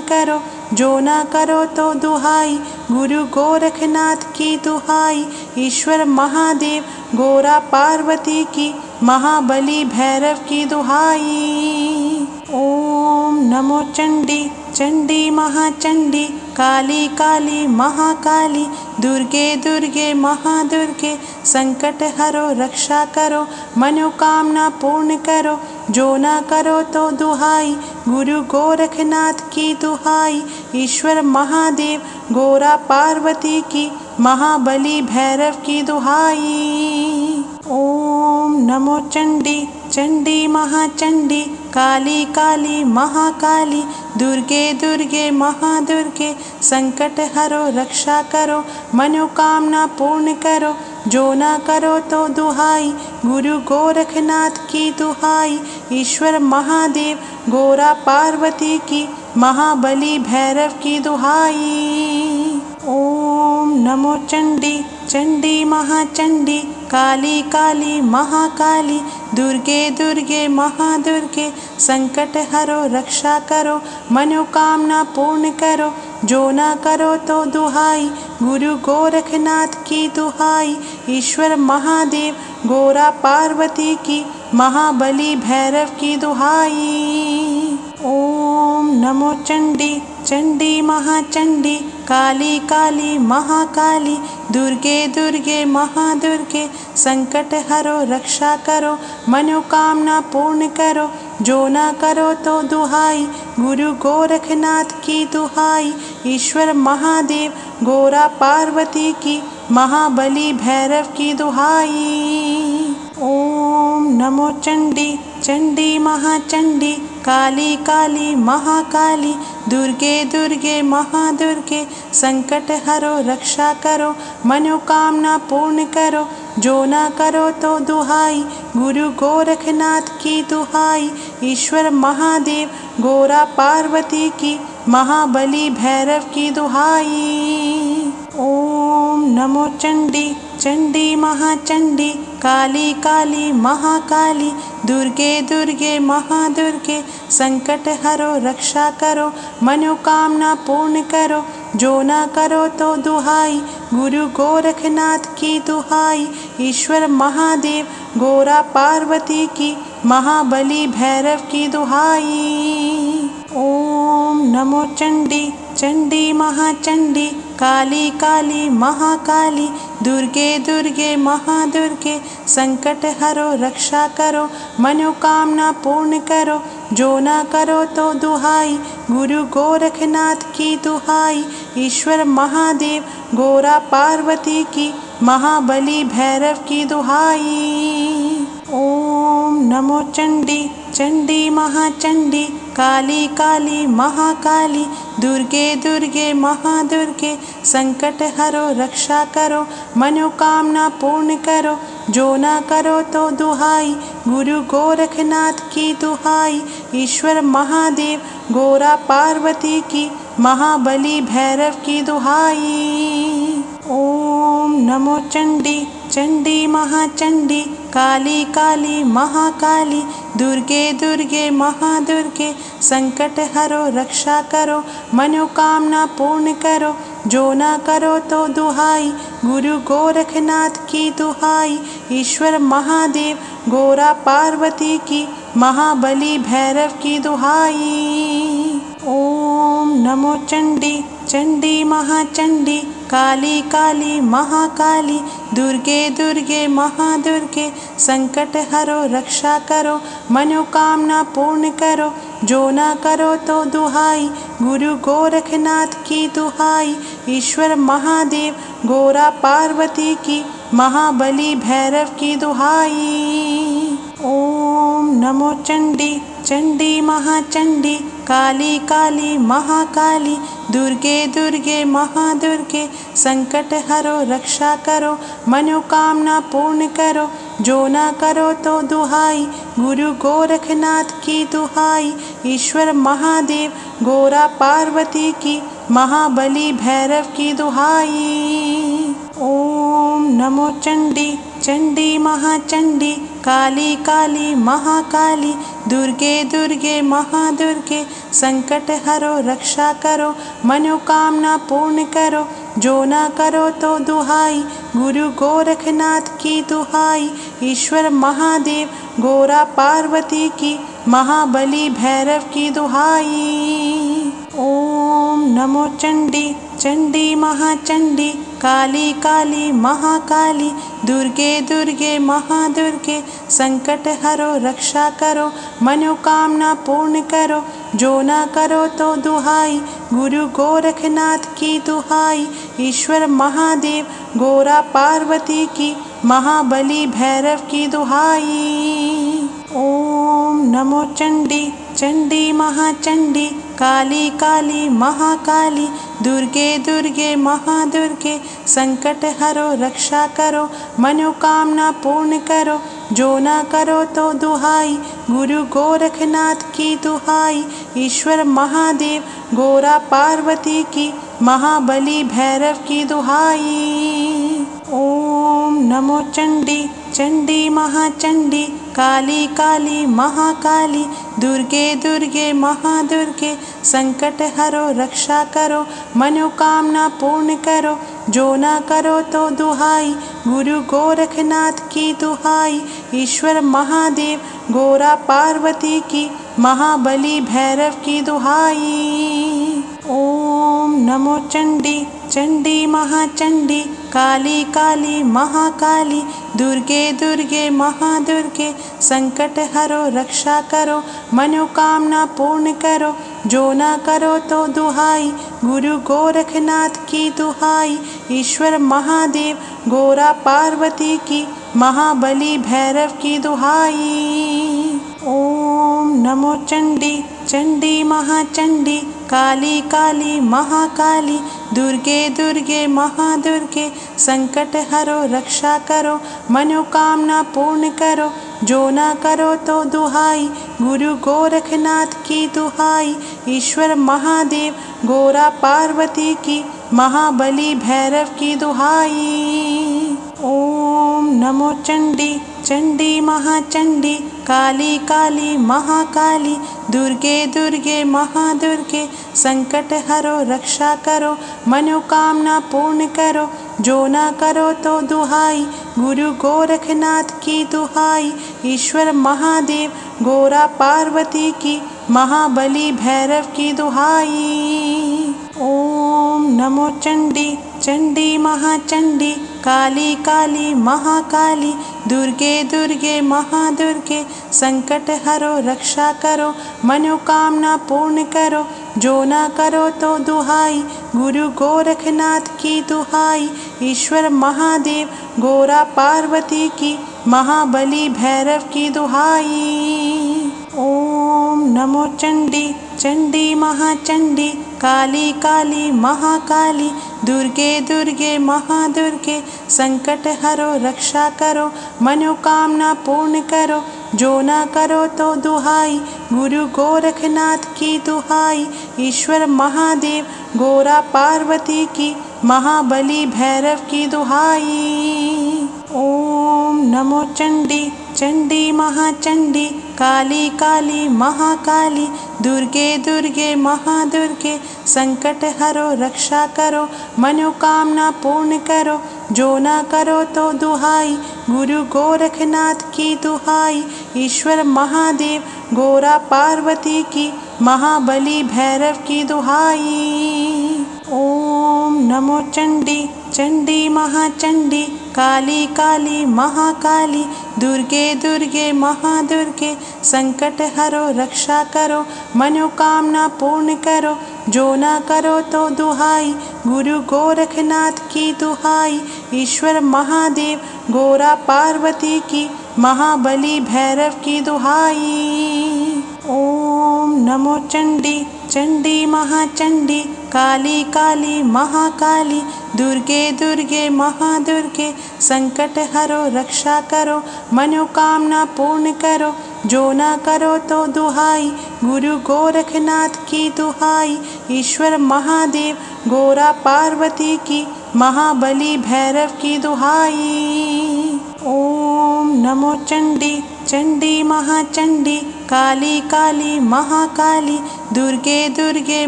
करो, जो ना करो तो दुहाई, गुरु गोरखनाथ की दुहाई। ईश्वर महादेव गोरा पार्वती की, महाबली भैरव की दुहाई। ओम नमो चंडी चंडी महाचंडी, काली काली महाकाली, दुर्गे दुर्गे महादुर्गे, संकट हरो रक्षा करो, मनोकामना पूर्ण करो, जो ना करो तो दुहाई, गुरु गोरखनाथ की दुहाई। ईश्वर महादेव गोरा पार्वती की, महाबली भैरव की दुहाई। ओम नमो चंडी चंडी महाचंडी, काली काली महाकाली, दुर्गे दुर्गे महादुर्गे, संकट हरो रक्षा करो, मनोकामना पूर्ण करो, जो ना करो तो दुहाई, गुरु गोरखनाथ की दुहाई। ईश्वर महादेव गोरा पार्वती की, महाबली भैरव की दुहाई। ओम नमो चंडी चंडी महाचंडी, काली काली महाकाली, दुर्गे दुर्गे महादुर्गे, संकट हरो रक्षा करो, मनोकामना पूर्ण करो, जो ना करो तो दुहाई, गुरु गोरखनाथ की दुहाई। ईश्वर महादेव गोरा पार्वती की, महाबली भैरव की दुहाई। ओम नमो चंडी चंडी महाचंडी, काली काली महाकाली, दुर्गे दुर्गे महादुर्गे, संकट हरो रक्षा करो, मनोकामना पूर्ण करो, जो ना करो तो दुहाई, गुरु गोरखनाथ की दुहाई। ईश्वर महादेव गोरा पार्वती की, महाबली भैरव की दुहाई। ओम नमो चंडी चंडी महाचंडी, काली काली महाकाली, दुर्गे दुर्गे महादुर्गे, संकट हरो रक्षा करो, मनोकामना पूर्ण करो, जो ना करो तो दुहाई, गुरु गोरखनाथ की दुहाई। ईश्वर महादेव गोरा पार्वती की, महाबली भैरव की दुहाई। ओम नमो चंडी चंडी महाचंडी, काली काली महाकाली, दुर्गे दुर्गे महादुर्गे, संकट हरो रक्षा करो, मनोकामना पूर्ण करो, जो ना करो तो दुहाई, गुरु गोरखनाथ की दुहाई। ईश्वर महादेव गोरा पार्वती की, महाबली भैरव की दुहाई। ओम नमो चंडी चंडी महाचंडी, काली काली महाकाली, दुर्गे दुर्गे महादुर्गे, संकट हरो रक्षा करो, मनोकामना पूर्ण करो, जो ना करो तो दुहाई, गुरु गोरखनाथ की दुहाई। ईश्वर महादेव गोरा पार्वती की, महाबली भैरव की दुहाई। ओम नमो चंडी चंडी महाचंडी, काली काली महाकाली, दुर्गे दुर्गे महादुर्गे, संकट हरो रक्षा करो, मनोकामना पूर्ण करो, जो ना करो तो दुहाई, गुरु गोरखनाथ की दुहाई। ईश्वर महादेव गोरा पार्वती की, महाबली भैरव की दुहाई। ओम नमो चंडी चंडी महाचंडी, काली काली महाकाली, दुर्गे दुर्गे महादुर्गे, संकट हरो रक्षा करो, मनोकामना पूर्ण करो, जो ना करो तो दुहाई, गुरु गोरखनाथ की दुहाई। ईश्वर महादेव गोरा पार्वती की, महाबली भैरव की दुहाई। ओम नमो चंडी चंडी महाचंडी, काली काली महाकाली, दुर्गे दुर्गे महादुर्गे, संकट हरो रक्षा करो, मनोकामना पूर्ण करो, जो ना करो तो दुहाई, गुरु गोरखनाथ की दुहाई। ईश्वर महादेव गोरा पार्वती की, महाबली भैरव की दुहाई। ओम नमो चंडी चंडी महाचंडी, काली काली महाकाली, दुर्गे दुर्गे महादुर्गे, संकट हरो रक्षा करो, मनोकामना पूर्ण करो, जो ना करो तो दुहाई, गुरु गोरखनाथ की दुहाई, ईश्वर महादेव गोरा पार्वती की, महाबली भैरव की दुहाई। ओम नमो चंडी, चंडी महाचंडी, काली काली महाकाली, दुर्गे दुर्गे महादुर्गे, संकट हरो रक्षा करो, मनोकामना पूर्ण करो, जो ना करो तो दुहाई, गुरु गोरखनाथ की दुहाई, ईश्वर महादेव गोरा पार्वती की, महाबली भैरव की दुहाई। ओम नमो चंडी, चंडी महाचंडी, काली काली महाकाली, दुर्गे दुर्गे महादुर्गे, संकट हरो रक्षा करो, मनोकामना पूर्ण करो, जो ना करो तो दुहाई, गुरु गोरखनाथ की दुहाई, ईश्वर महादेव गोरा पार्वती की, महाबली भैरव की दुहाई। ओम नमो चंडी, चंडी महाचंडी, काली काली महाकाली, दुर्गे दुर्गे महादुर्गे, संकट हरो रक्षा करो, मनोकामना पूर्ण करो, जो ना करो तो दुहाई, गुरु गोरखनाथ की दुहाई, ईश्वर महादेव गोरा पार्वती की, महाबली भैरव की दुहाई। ओम नमो चंडी, चंडी महाचंडी, काली काली महाकाली, दुर्गे दुर्गे महादुर्गे, संकट हरो रक्षा करो, मनोकामना पूर्ण करो, जो ना करो तो दुहाई, गुरु गोरखनाथ की दुहाई, ईश्वर महादेव गोरा पार्वती की, महाबली भैरव की दुहाई। ओम नमो चंडी, चंडी महाचंडी, काली काली महाकाली, दुर्गे दुर्गे महादुर्गे, संकट हरो रक्षा करो, मनोकामना पूर्ण करो, जो ना करो तो दुहाई, गुरु गोरखनाथ की दुहाई, ईश्वर महादेव गोरा पार्वती की, महाबली भैरव की दुहाई। ओम नमो चंडी, चंडी महाचंडी, काली काली महाकाली, दुर्गे दुर्गे महादुर्गे, संकट हरो रक्षा करो, मनोकामना पूर्ण करो, जो ना करो तो दुहाई, गुरु गोरखनाथ की दुहाई, ईश्वर महादेव गोरा पार्वती की, महाबली भैरव की दुहाई। ओम नमो चंडी, चंडी महाचंडी, काली काली महाकाली, दुर्गे दुर्गे महादुर्गे, संकट हरो रक्षा करो, मनोकामना पूर्ण करो, जो ना करो तो दुहाई, गुरु गोरखनाथ की दुहाई, ईश्वर महादेव गोरा पार्वती की, महाबली भैरव की दुहाई। ओम नमो चंडी, चंडी महाचंडी, काली काली महाकाली, दुर्गे दुर्गे महादुर्गे, संकट हरो रक्षा करो, मनोकामना पूर्ण करो, जो ना करो तो दुहाई, गुरु गोरखनाथ की दुहाई, ईश्वर महादेव गोरा पार्वती की, महाबली भैरव की दुहाई। ओम नमो चंडी, चंडी महाचंडी, काली काली महाकाली, दुर्गे दुर्गे महादुर्गे, संकट हरो रक्षा करो, मनोकामना पूर्ण करो, जो ना करो तो दुहाई, गुरु गोरखनाथ की दुहाई, ईश्वर महादेव गोरा पार्वती की, महाबली भैरव की दुहाई। ओम नमो चंडी, चंडी महाचंडी, काली काली महाकाली, दुर्गे दुर्गे महादुर्गे, संकट हरो रक्षा करो, मनोकामना पूर्ण करो, जो ना करो तो दुहाई, गुरु गोरखनाथ की दुहाई, ईश्वर महादेव गोरा पार्वती की, महाबली भैरव की दुहाई। ओम नमो चंडी, चंडी महाचंडी, काली काली महाकाली, दुर्गे दुर्गे महादुर्गे, संकट हरो रक्षा करो, मनोकामना पूर्ण करो, जो ना करो तो दुहाई, गुरु गोरखनाथ की दुहाई, ईश्वर महादेव गोरा पार्वती की, महाबली भैरव की दुहाई। ओम ओम नमो चंडी चंडी महाचंडी काली काली महाकाली दुर्गे दुर्गे महादुर्गे संकट हरो रक्षा करो मनोकामना पूर्ण करो जो ना करो तो दुहाई गुरु गोरखनाथ की दुहाई ईश्वर महादेव गोरा पार्वती की महाबली भैरव की दुहाई। ओम नमो चंडी चंडी महाचंडी काली काली महाकाली दुर्गे दुर्गे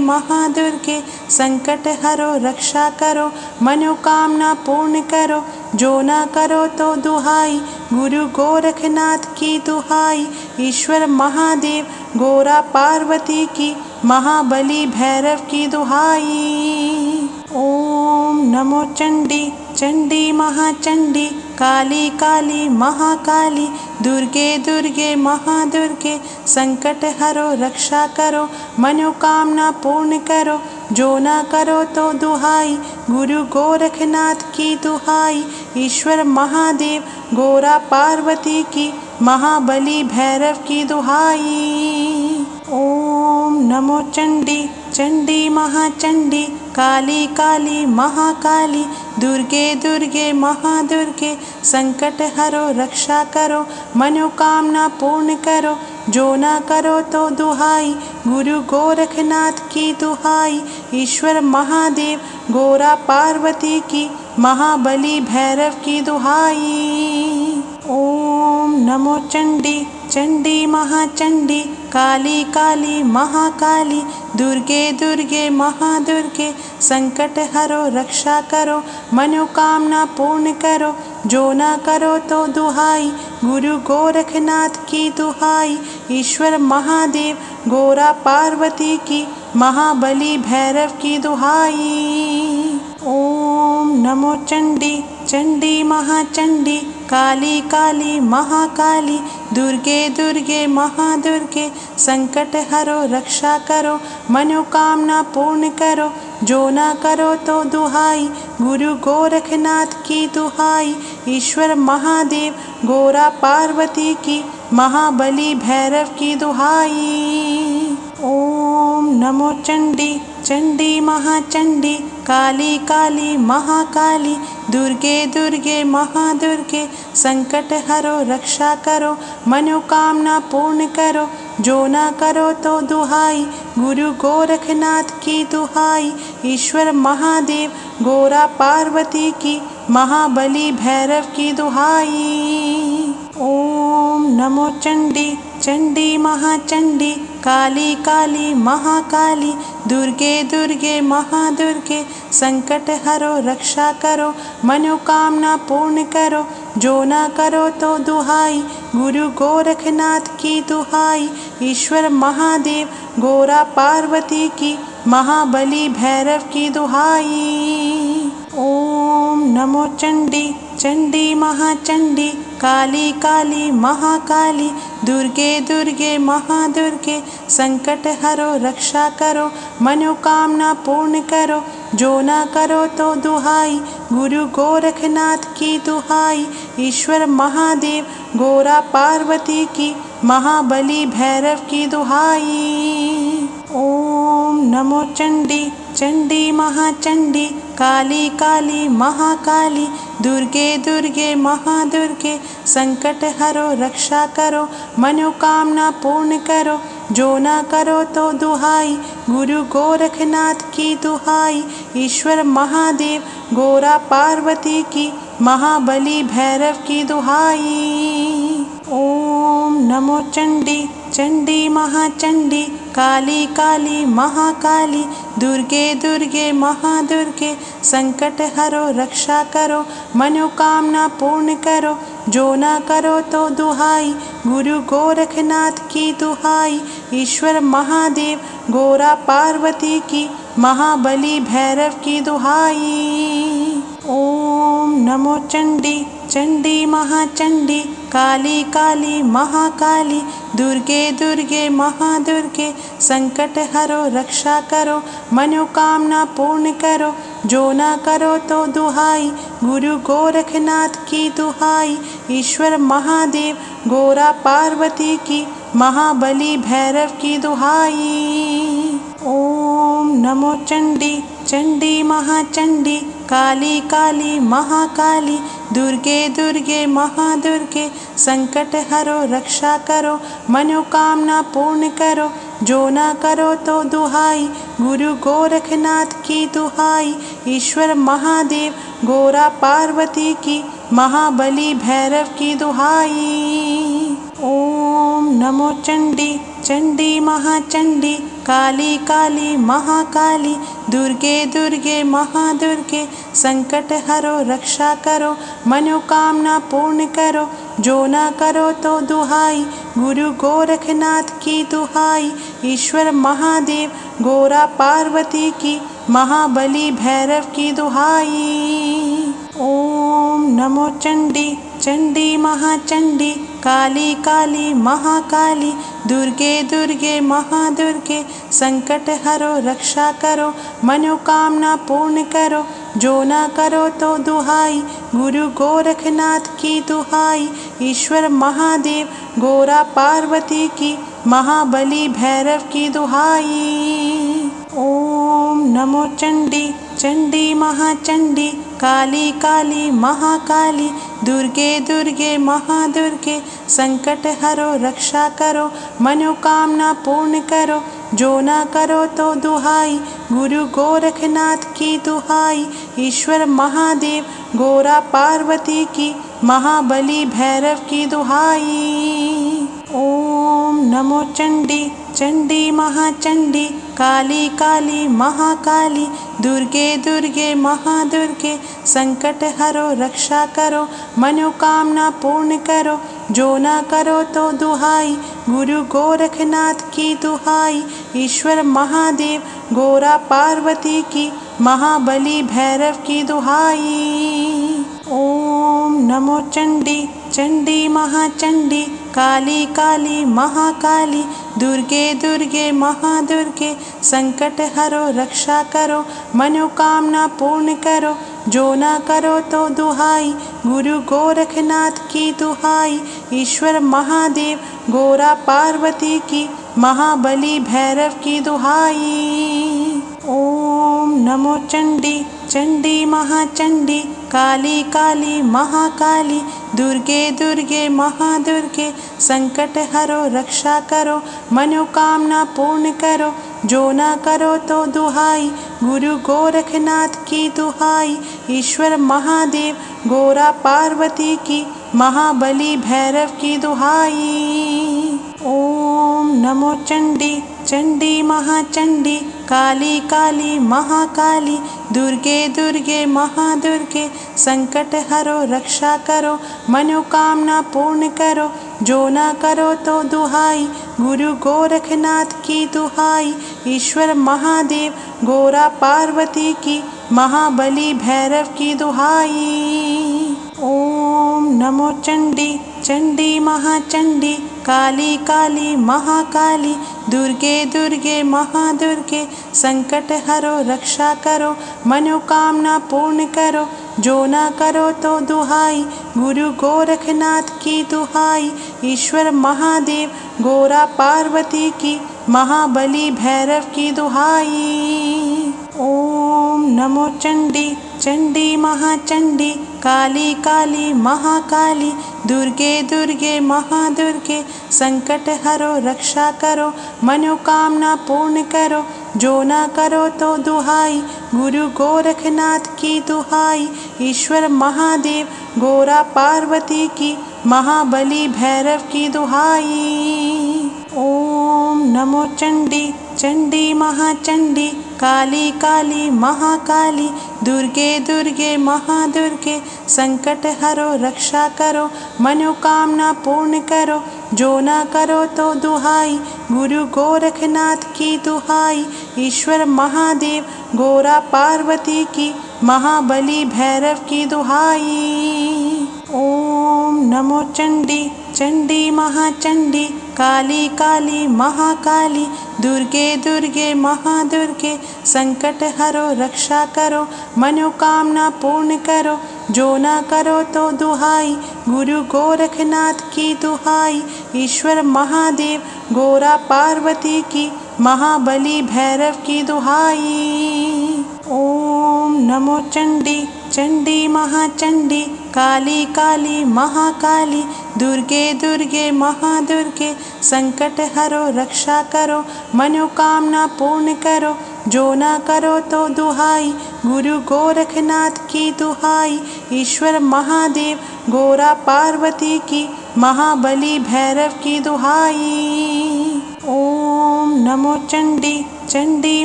महादुर्गे संकट हरो रक्षा करो मनोकामना पूर्ण करो जो ना करो तो दुहाई गुरु गोरखनाथ की दुहाई ईश्वर महादेव गोरा पार्वती की महाबली भैरव की दुहाई। ओम नमो चंडी चंडी महाचंडी काली काली महाकाली दुर्गे दुर्गे महादुर्गे संकट हरो रक्षा करो मनोकामना पूर्ण करो जो ना करो तो दुहाई गुरु गोरखनाथ की दुहाई ईश्वर महादेव गोरा पार्वती की महाबली भैरव की दुहाई। ओम नमो चंडी चंडी महाचंडी काली काली महाकाली दुर्गे दुर्गे महादुर्गे संकट हरो रक्षा करो मनोकामना पूर्ण करो जो ना करो तो दुहाई गुरु गोरखनाथ की दुहाई ईश्वर महादेव गोरा पार्वती की महाबली भैरव की दुहाई। ओम नमो चंडी चंडी महाचंडी काली काली महाकाली दुर्गे दुर्गे महादुर्गे संकट हरो रक्षा करो मनोकामना पूर्ण करो जो ना करो तो दुहाई गुरु गोरखनाथ की दुहाई ईश्वर महादेव गोरा पार्वती की महाबली भैरव की दुहाई। ओम नमो चंडी चंडी महाचंडी काली काली महाकाली दुर्गे दुर्गे महादुर्गे संकट हरो रक्षा करो मनोकामना पूर्ण करो जो ना करो तो दुहाई गुरु गोरखनाथ की दुहाई ईश्वर महादेव गोरा पार्वती की महाबली भैरव की दुहाई। ओम नमो चंडी चंडी महाचंडी काली काली महाकाली दुर्गे दुर्गे महादुर्गे संकट हरो रक्षा करो मनोकामना पूर्ण करो जो ना करो तो दुहाई गुरु गोरखनाथ की दुहाई ईश्वर महादेव गोरा पार्वती की महाबली भैरव की दुहाई। ओम नमो चंडी चंडी महाचंडी काली काली महाकाली दुर्गे दुर्गे महादुर्गे संकट हरो रक्षा करो मनोकामना पूर्ण करो जो ना करो तो दुहाई गुरु गोरखनाथ की दुहाई ईश्वर महादेव गोरा पार्वती की महाबली भैरव की दुहाई। ओम नमो चंडी चंडी महाचंडी काली काली महाकाली दुर्गे दुर्गे महादुर्गे संकट हरो रक्षा करो मनोकामना पूर्ण करो जो ना करो तो दुहाई गुरु गोरखनाथ की दुहाई ईश्वर महादेव गोरा पार्वती की महाबली भैरव की दुहाई। ओम नमो चंडी चंडी महाचंडी काली काली महाकाली दुर्गे दुर्गे महादुर्गे संकट हरो रक्षा करो मनोकामना पूर्ण करो जो ना करो तो दुहाई गुरु गोरखनाथ की दुहाई ईश्वर महादेव गोरा पार्वती की महाबली भैरव की दुहाई। ओम नमो चंडी चंडी महाचंडी काली काली महाकाली दुर्गे दुर्गे महादुर्गे संकट हरो रक्षा करो मनोकामना पूर्ण करो जो ना करो तो दुहाई गुरु गोरखनाथ की दुहाई ईश्वर महादेव गोरा पार्वती की महाबली भैरव की दुहाई। ओम नमो चंडी चंडी महाचंडी काली काली महाकाली दुर्गे दुर्गे महादुर्गे संकट हरो रक्षा करो मनोकामना पूर्ण करो जो ना करो तो दुहाई गुरु गोरखनाथ की दुहाई ईश्वर महादेव गोरा पार्वती की महाबली भैरव की दुहाई। ओम नमो चंडी चंडी महाचंडी काली काली महाकाली दुर्गे दुर्गे महादुर्गे संकट हरो रक्षा करो मनोकामना पूर्ण करो जो ना करो तो दुहाई। गुरु गोरखनाथ की दुहाई। ईश्वर महादेव गोरा पार्वती की महाबली भैरव की दुहाई। ओम नमो चंडी चंडी महाचंडी काली काली महाकाली दुर्गे दुर्गे महादुर्गे संकट हरो रक्षा करो मनोकामना पूर्ण करो जो ना करो तो दुहाई। गुरु गोरखनाथ की दुहाई। ईश्वर महादेव गोरा पार्वती की महाबली भैरव की दुहाई। ओम नमो चंडी चंडी महाचंडी काली काली महाकाली दुर्गे दुर्गे महादुर्गे संकट हरो रक्षा करो मनोकामना पूर्ण करो जो ना करो तो दुहाई। गुरु गोरखनाथ की दुहाई। ईश्वर महादेव गोरा पार्वती की महाबली भैरव की दुहाई। ओम नमो चंडी चंडी महाचंडी काली काली महाकाली दुर्गे दुर्गे महादुर्गे संकट हरो रक्षा करो मनोकामना पूर्ण करो जो ना करो तो दुहाई। गुरु गोरखनाथ की दुहाई। ईश्वर महादेव गोरा पार्वती की महाबली भैरव की दुहाई। ओम नमो चंडी चंडी महाचंडी काली काली महाकाली दुर्गे दुर्गे महादुर्गे संकट हरो रक्षा करो मनोकामना पूर्ण करो जो ना करो तो दुहाई। गुरु गोरखनाथ की दुहाई। ईश्वर महादेव गोरा पार्वती की महाबली भैरव की दुहाई। ओम नमो चंडी चंडी महाचंडी काली काली महाकाली दुर्गे दुर्गे महादुर्गे संकट हरो रक्षा करो मनोकामना पूर्ण करो जो ना करो तो दुहाई। गुरु गोरखनाथ की दुहाई। ईश्वर महादेव गोरा पार्वती की महाबली भैरव की दुहाई। ओम नमो चंडी चंडी महाचंडी काली काली महाकाली दुर्गे दुर्गे महादुर्गे संकट हरो रक्षा करो मनोकामना पूर्ण करो जो ना करो तो दुहाई। गुरु गोरखनाथ की दुहाई। ईश्वर महादेव गोरा पार्वती की महाबली भैरव की दुहाई। ओम नमो चंडी चंडी महाचंडी काली काली महाकाली दुर्गे दुर्गे महादुर्गे संकट हरो रक्षा करो मनोकामना पूर्ण करो जो ना करो तो दुहाई। गुरु गोरखनाथ की दुहाई। ईश्वर महादेव गोरा पार्वती की महाबली भैरव की दुहाई। ओम नमो चंडी चंडी महाचंडी काली काली महाकाली दुर्गे दुर्गे महादुर्गे संकट हरो रक्षा करो मनोकामना पूर्ण करो जो ना करो तो दुहाई। गुरु गोरखनाथ की दुहाई। ईश्वर महादेव गोरा पार्वती की महाबली भैरव की दुहाई। ओम नमो चंडी चंडी महाचंडी काली काली महाकाली दुर्गे दुर्गे महादुर्गे संकट हरो रक्षा करो मनोकामना पूर्ण करो जो ना करो तो दुहाई। गुरु गोरखनाथ की दुहाई। ईश्वर महादेव गोरा पार्वती की महाबली भैरव की दुहाई। ओम नमो चंडी चंडी महाचंडी काली काली महाकाली दुर्गे दुर्गे महादुर्गे संकट हरो रक्षा करो मनोकामना पूर्ण करो जो ना करो तो दुहाई। गुरु गोरखनाथ की दुहाई। ईश्वर महादेव गोरा पार्वती की महाबली भैरव की दुहाई। ओम नमो चंडी चंडी महाचंडी काली काली महाकाली दुर्गे दुर्गे महादुर्गे संकट हरो रक्षा करो मनोकामना पूर्ण करो जो ना करो तो दुहाई, गुरु गोरखनाथ की दुहाई। ईश्वर महादेव गोरा पार्वती की, महाबली भैरव की दुहाई। ओम नमो चंडी चंडी महाचंडी, काली काली महाकाली, दुर्गे दुर्गे महादुर्गे, संकट हरो रक्षा करो, मनोकामना पूर्ण करो, जो ना करो तो दुहाई, गुरु गोरखनाथ की दुहाई। ईश्वर महादेव गोरा पार्वती की, महाबली भैरव की दुहाई। ओम नमो चंडी चंडी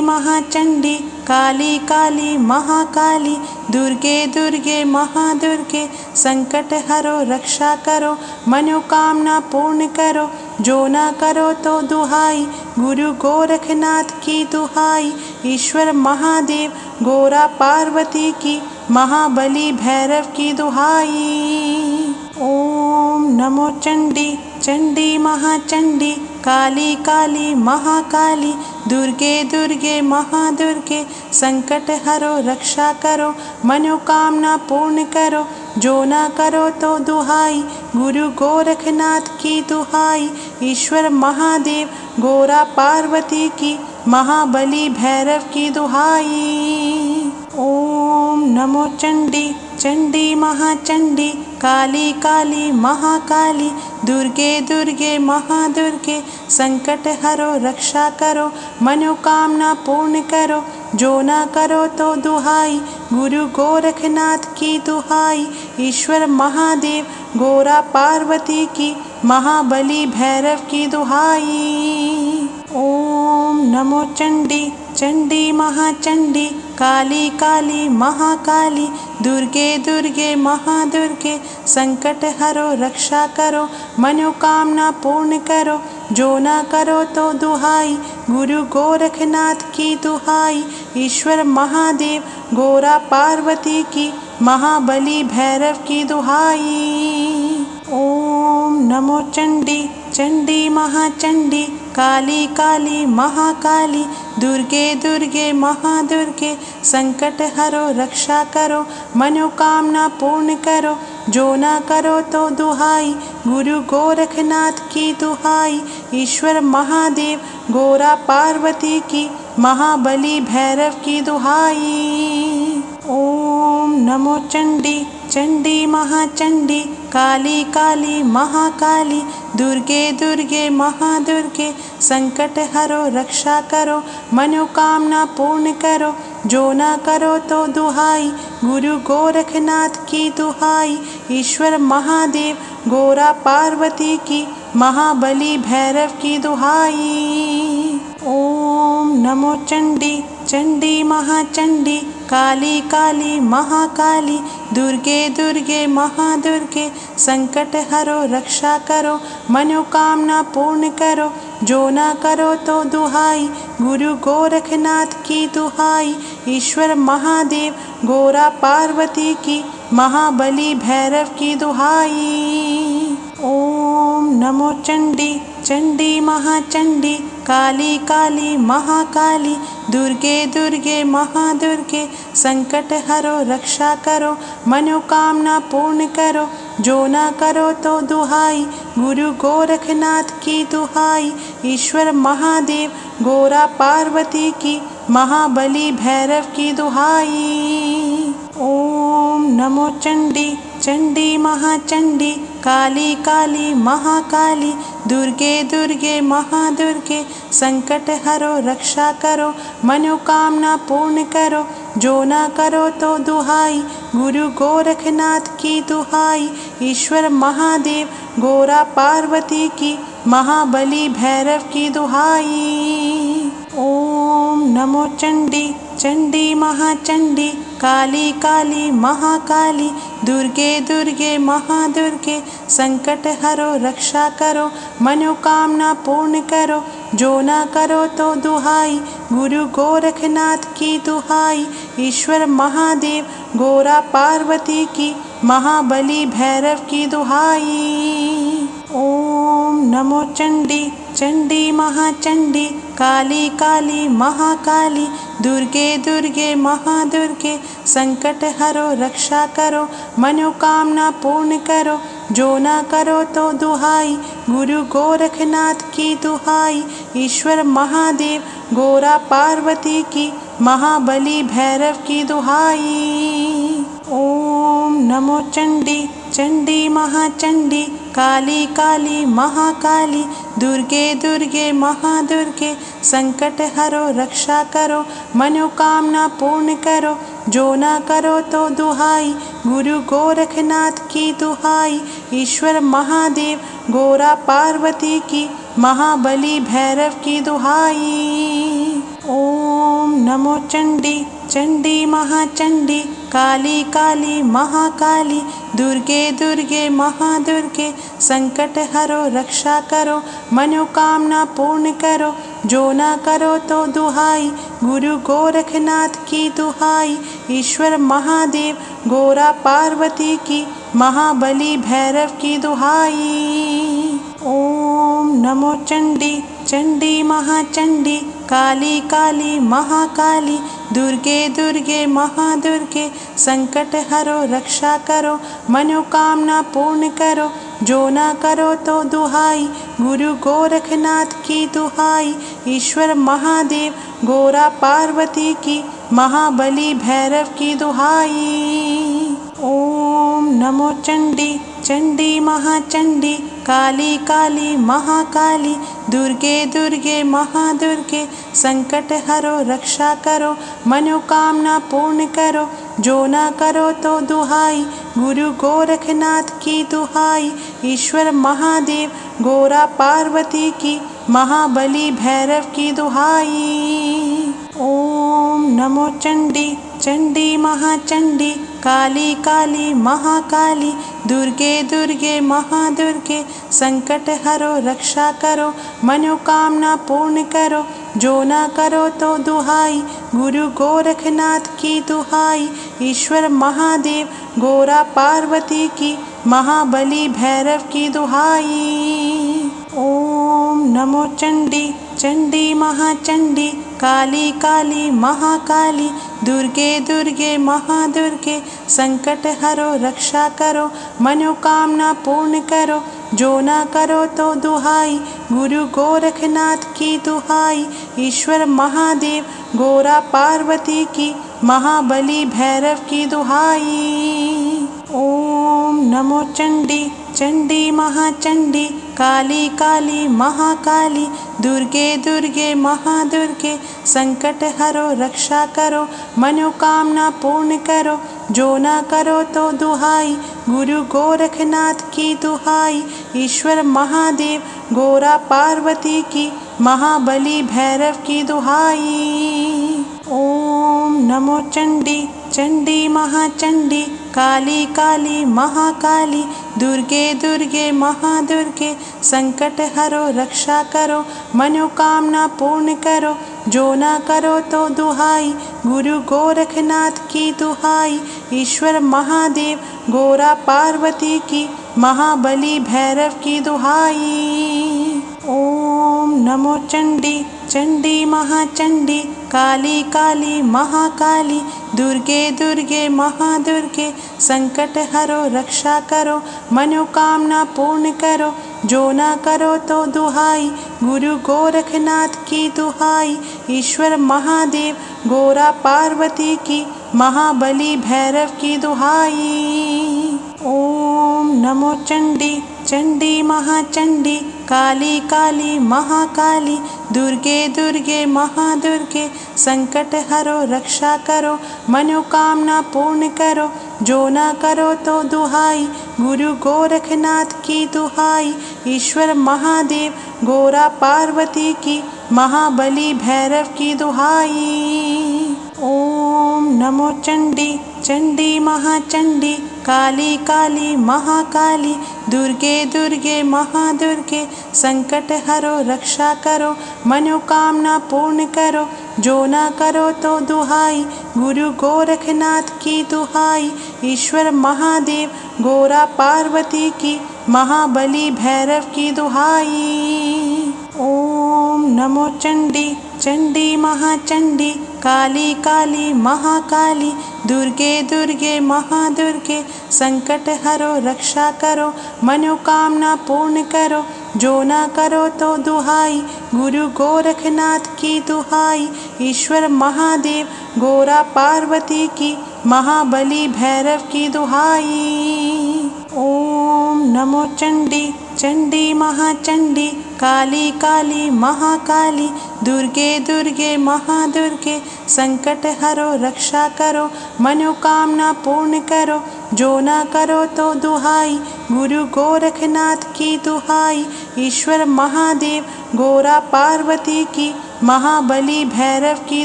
महाचंडी, काली काली महाकाली, दुर्गे दुर्गे महादुर्गे, संकट हरो रक्षा करो, मनोकामना पूर्ण करो, जो ना करो तो दुहाई, गुरु गोरखनाथ की दुहाई। ईश्वर महादेव गोरा पार्वती की, महाबली भैरव की दुहाई। ओम नमो चंडी चंडी महाचंडी, काली काली महाकाली, दुर्गे दुर्गे महादुर्गे, संकट हरो रक्षा करो, मनोकामना पूर्ण करो, जो ना करो तो दुहाई, गुरु गोरखनाथ की दुहाई। ईश्वर महादेव गोरा पार्वती की, महाबली भैरव की दुहाई। ओम नमो चंडी चंडी महाचंडी, काली काली महाकाली, दुर्गे दुर्गे महादुर्गे, संकट हरो रक्षा करो, मनोकामना पूर्ण करो, जो ना करो तो दुहाई, गुरु गोरखनाथ की दुहाई। ईश्वर महादेव गोरा पार्वती की, महाबली भैरव की दुहाई। ओम नमो चंडी चंडी महाचंडी, काली काली महाकाली, दुर्गे दुर्गे महादुर्गे, संकट हरो रक्षा करो, मनोकामना पूर्ण करो, जो ना करो तो दुहाई, गुरु गोरखनाथ की दुहाई। ईश्वर महादेव गोरा पार्वती की, महाबली भैरव की दुहाई। ओम नमो चंडी चंडी महाचंडी, काली काली महाकाली, दुर्गे दुर्गे महादुर्गे, संकट हरो रक्षा करो, मनोकामना पूर्ण करो, जो ना करो तो दुहाई, गुरु गोरखनाथ की दुहाई। ईश्वर महादेव गोरा पार्वती की, महाबली भैरव की दुहाई। ओम नमो चंडी चंडी महाचंडी, काली काली महाकाली, दुर्गे दुर्गे महादुर्गे, संकट हरो रक्षा करो, मनोकामना पूर्ण करो, जो ना करो तो दुहाई, गुरु गोरखनाथ की दुहाई। ईश्वर महादेव गोरा पार्वती की, महाबली भैरव की दुहाई। ओम नमो चंडी चंडी महाचंडी, काली काली महाकाली, दुर्गे दुर्गे महादुर्गे, संकट हरो रक्षा करो, मनोकामना पूर्ण करो, जो ना करो तो दुहाई, गुरु गोरखनाथ की दुहाई। ईश्वर महादेव गोरा पार्वती की, महाबली भैरव की दुहाई। ओम नमो चंडी चंडी महाचंडी, काली काली महाकाली, दुर्गे दुर्गे महादुर्गे, संकट हरो रक्षा करो, मनोकामना पूर्ण करो, जो ना करो तो दुहाई, गुरु गोरखनाथ की दुहाई। ईश्वर महादेव गोरा पार्वती की, महाबली भैरव की दुहाई। ओम नमो चंडी चंडी महाचंडी, काली काली महाकाली, दुर्गे दुर्गे महादुर्गे, संकट हरो रक्षा करो, मनोकामना पूर्ण करो, जो ना करो तो दुहाई, गुरु गोरखनाथ की दुहाई। ईश्वर महादेव गोरा पार्वती की, महाबली भैरव की दुहाई। ओम नमो चंडी चंडी महाचंडी, काली काली महाकाली, दुर्गे दुर्गे महादुर्गे, संकट हरो रक्षा करो, मनोकामना पूर्ण करो, जो ना करो तो दुहाई, गुरु गोरखनाथ की दुहाई। ईश्वर महादेव गोरा पार्वती की, महाबली भैरव की दुहाई। ओम नमो चंडी चंडी महाचंडी, काली काली महाकाली दुर्गे दुर्गे महादुर्गे संकट हरो रक्षा करो मनोकामना पूर्ण करो जो ना करो तो दुहाई गुरु गोरखनाथ की दुहाई ईश्वर महादेव गोरा पार्वती की महाबली भैरव की दुहाई। ओम नमो चंडी चंडी महाचंडी काली काली महाकाली दुर्गे दुर्गे महादुर्गे संकट हरो रक्षा करो मनोकामना पूर्ण करो जो ना करो तो दुहाई गुरु गोरखनाथ की दुहाई ईश्वर महादेव गोरा पार्वती की महाबली भैरव की दुहाई। ओम नमो चंडी चंडी महाचंडी काली काली महाकाली दुर्गे दुर्गे महादुर्गे संकट हरो रक्षा करो मनोकामना पूर्ण करो जो ना करो तो दुहाई गुरु गोरखनाथ की दुहाई ईश्वर महादेव गोरा पार्वती की महाबली भैरव की दुहाई। ओम नमो चंडी चंडी महाचंडी काली काली महाकाली दुर्गे दुर्गे महादुर्गे संकट हरो रक्षा करो मनोकामना पूर्ण करो जो ना करो तो दुहाई गुरु गोरखनाथ की दुहाई ईश्वर महादेव गोरा पार्वती की महाबली भैरव की दुहाई। ओम नमो चंडी चंडी महाचंडी काली काली महाकाली दुर्गे दुर्गे महादुर्गे संकट हरो रक्षा करो मनोकामना पूर्ण करो जो ना करो तो दुहाई गुरु गोरखनाथ की दुहाई ईश्वर महादेव गोरा पार्वती की महाबली भैरव की दुहाई। ओम नमो चंडी चंडी महाचंडी काली काली महाकाली दुर्गे दुर्गे महादुर्गे संकट हरो रक्षा करो मनोकामना पूर्ण करो जो ना करो तो दुहाई गुरु गोरखनाथ की दुहाई ईश्वर महादेव गोरा पार्वती की महाबली भैरव की दुहाई। ओम नमो चंडी चंडी महाचंडी काली काली महाकाली दुर्गे दुर्गे महादुर्गे संकट हरो रक्षा करो मनोकामना पूर्ण करो जो ना करो तो दुहाई गुरु गोरखनाथ की दुहाई ईश्वर महादेव गोरा पार्वती की महाबली भैरव की दुहाई। ओम नमो चंडी चंडी महाचंडी काली काली महाकाली दुर्गे दुर्गे महादुर्गे संकट हरो रक्षा करो मनोकामना पूर्ण करो जो ना करो तो दुहाई गुरु गोरखनाथ की दुहाई ईश्वर महादेव गोरा पार्वती की महाबली भैरव की दुहाई। ओम नमो चंडी चंडी महाचंडी काली काली महाकाली दुर्गे दुर्गे महादुर्गे संकट हरो रक्षा करो मनोकामना पूर्ण करो जो ना करो तो दुहाई गुरु गोरखनाथ की दुहाई ईश्वर महादेव गोरा पार्वती की महाबली भैरव की दुहाई। ओम नमो चंडी चंडी महाचंडी काली काली महाकाली दुर्गे दुर्गे महादुर्गे संकट हरो रक्षा करो मनोकामना पूर्ण करो जो ना करो तो दुहाई गुरु गोरखनाथ की दुहाई ईश्वर महादेव गोरा पार्वती की महाबली भैरव की दुहाई। ओम नमो चंडी चंडी महाचंडी काली काली महाकाली दुर्गे दुर्गे महादुर्गे संकट हरो रक्षा करो मनोकामना पूर्ण करो जो ना करो तो दुहाई गुरु गोरखनाथ की दुहाई ईश्वर महादेव गोरा पार्वती की महाबली भैरव की दुहाई। ओम नमो चंडी चंडी महाचंडी काली काली महाकाली दुर्गे दुर्गे महादुर्गे संकट हरो रक्षा करो मनोकामना पूर्ण करो जो ना करो तो दुहाई गुरु गोरखनाथ की दुहाई ईश्वर महादेव गोरा पार्वती की महाबली भैरव की दुहाई। ओम ओम नमो चंडी चंडी महाचंडी काली काली महाकाली दुर्गे दुर्गे महादुर्गे संकट हरो रक्षा करो मनोकामना पूर्ण करो जो ना करो तो दुहाई गुरु गोरखनाथ की दुहाई ईश्वर महादेव गोरा पार्वती की महाबली भैरव की दुहाई। ओम नमो चंडी चंडी महाचंडी काली काली महाकाली दुर्गे दुर्गे महादुर्गे संकट हरो रक्षा करो मनोकामना पूर्ण करो जो ना करो तो दुहाई गुरु गोरखनाथ की दुहाई ईश्वर महादेव गोरा पार्वती की महाबली भैरव की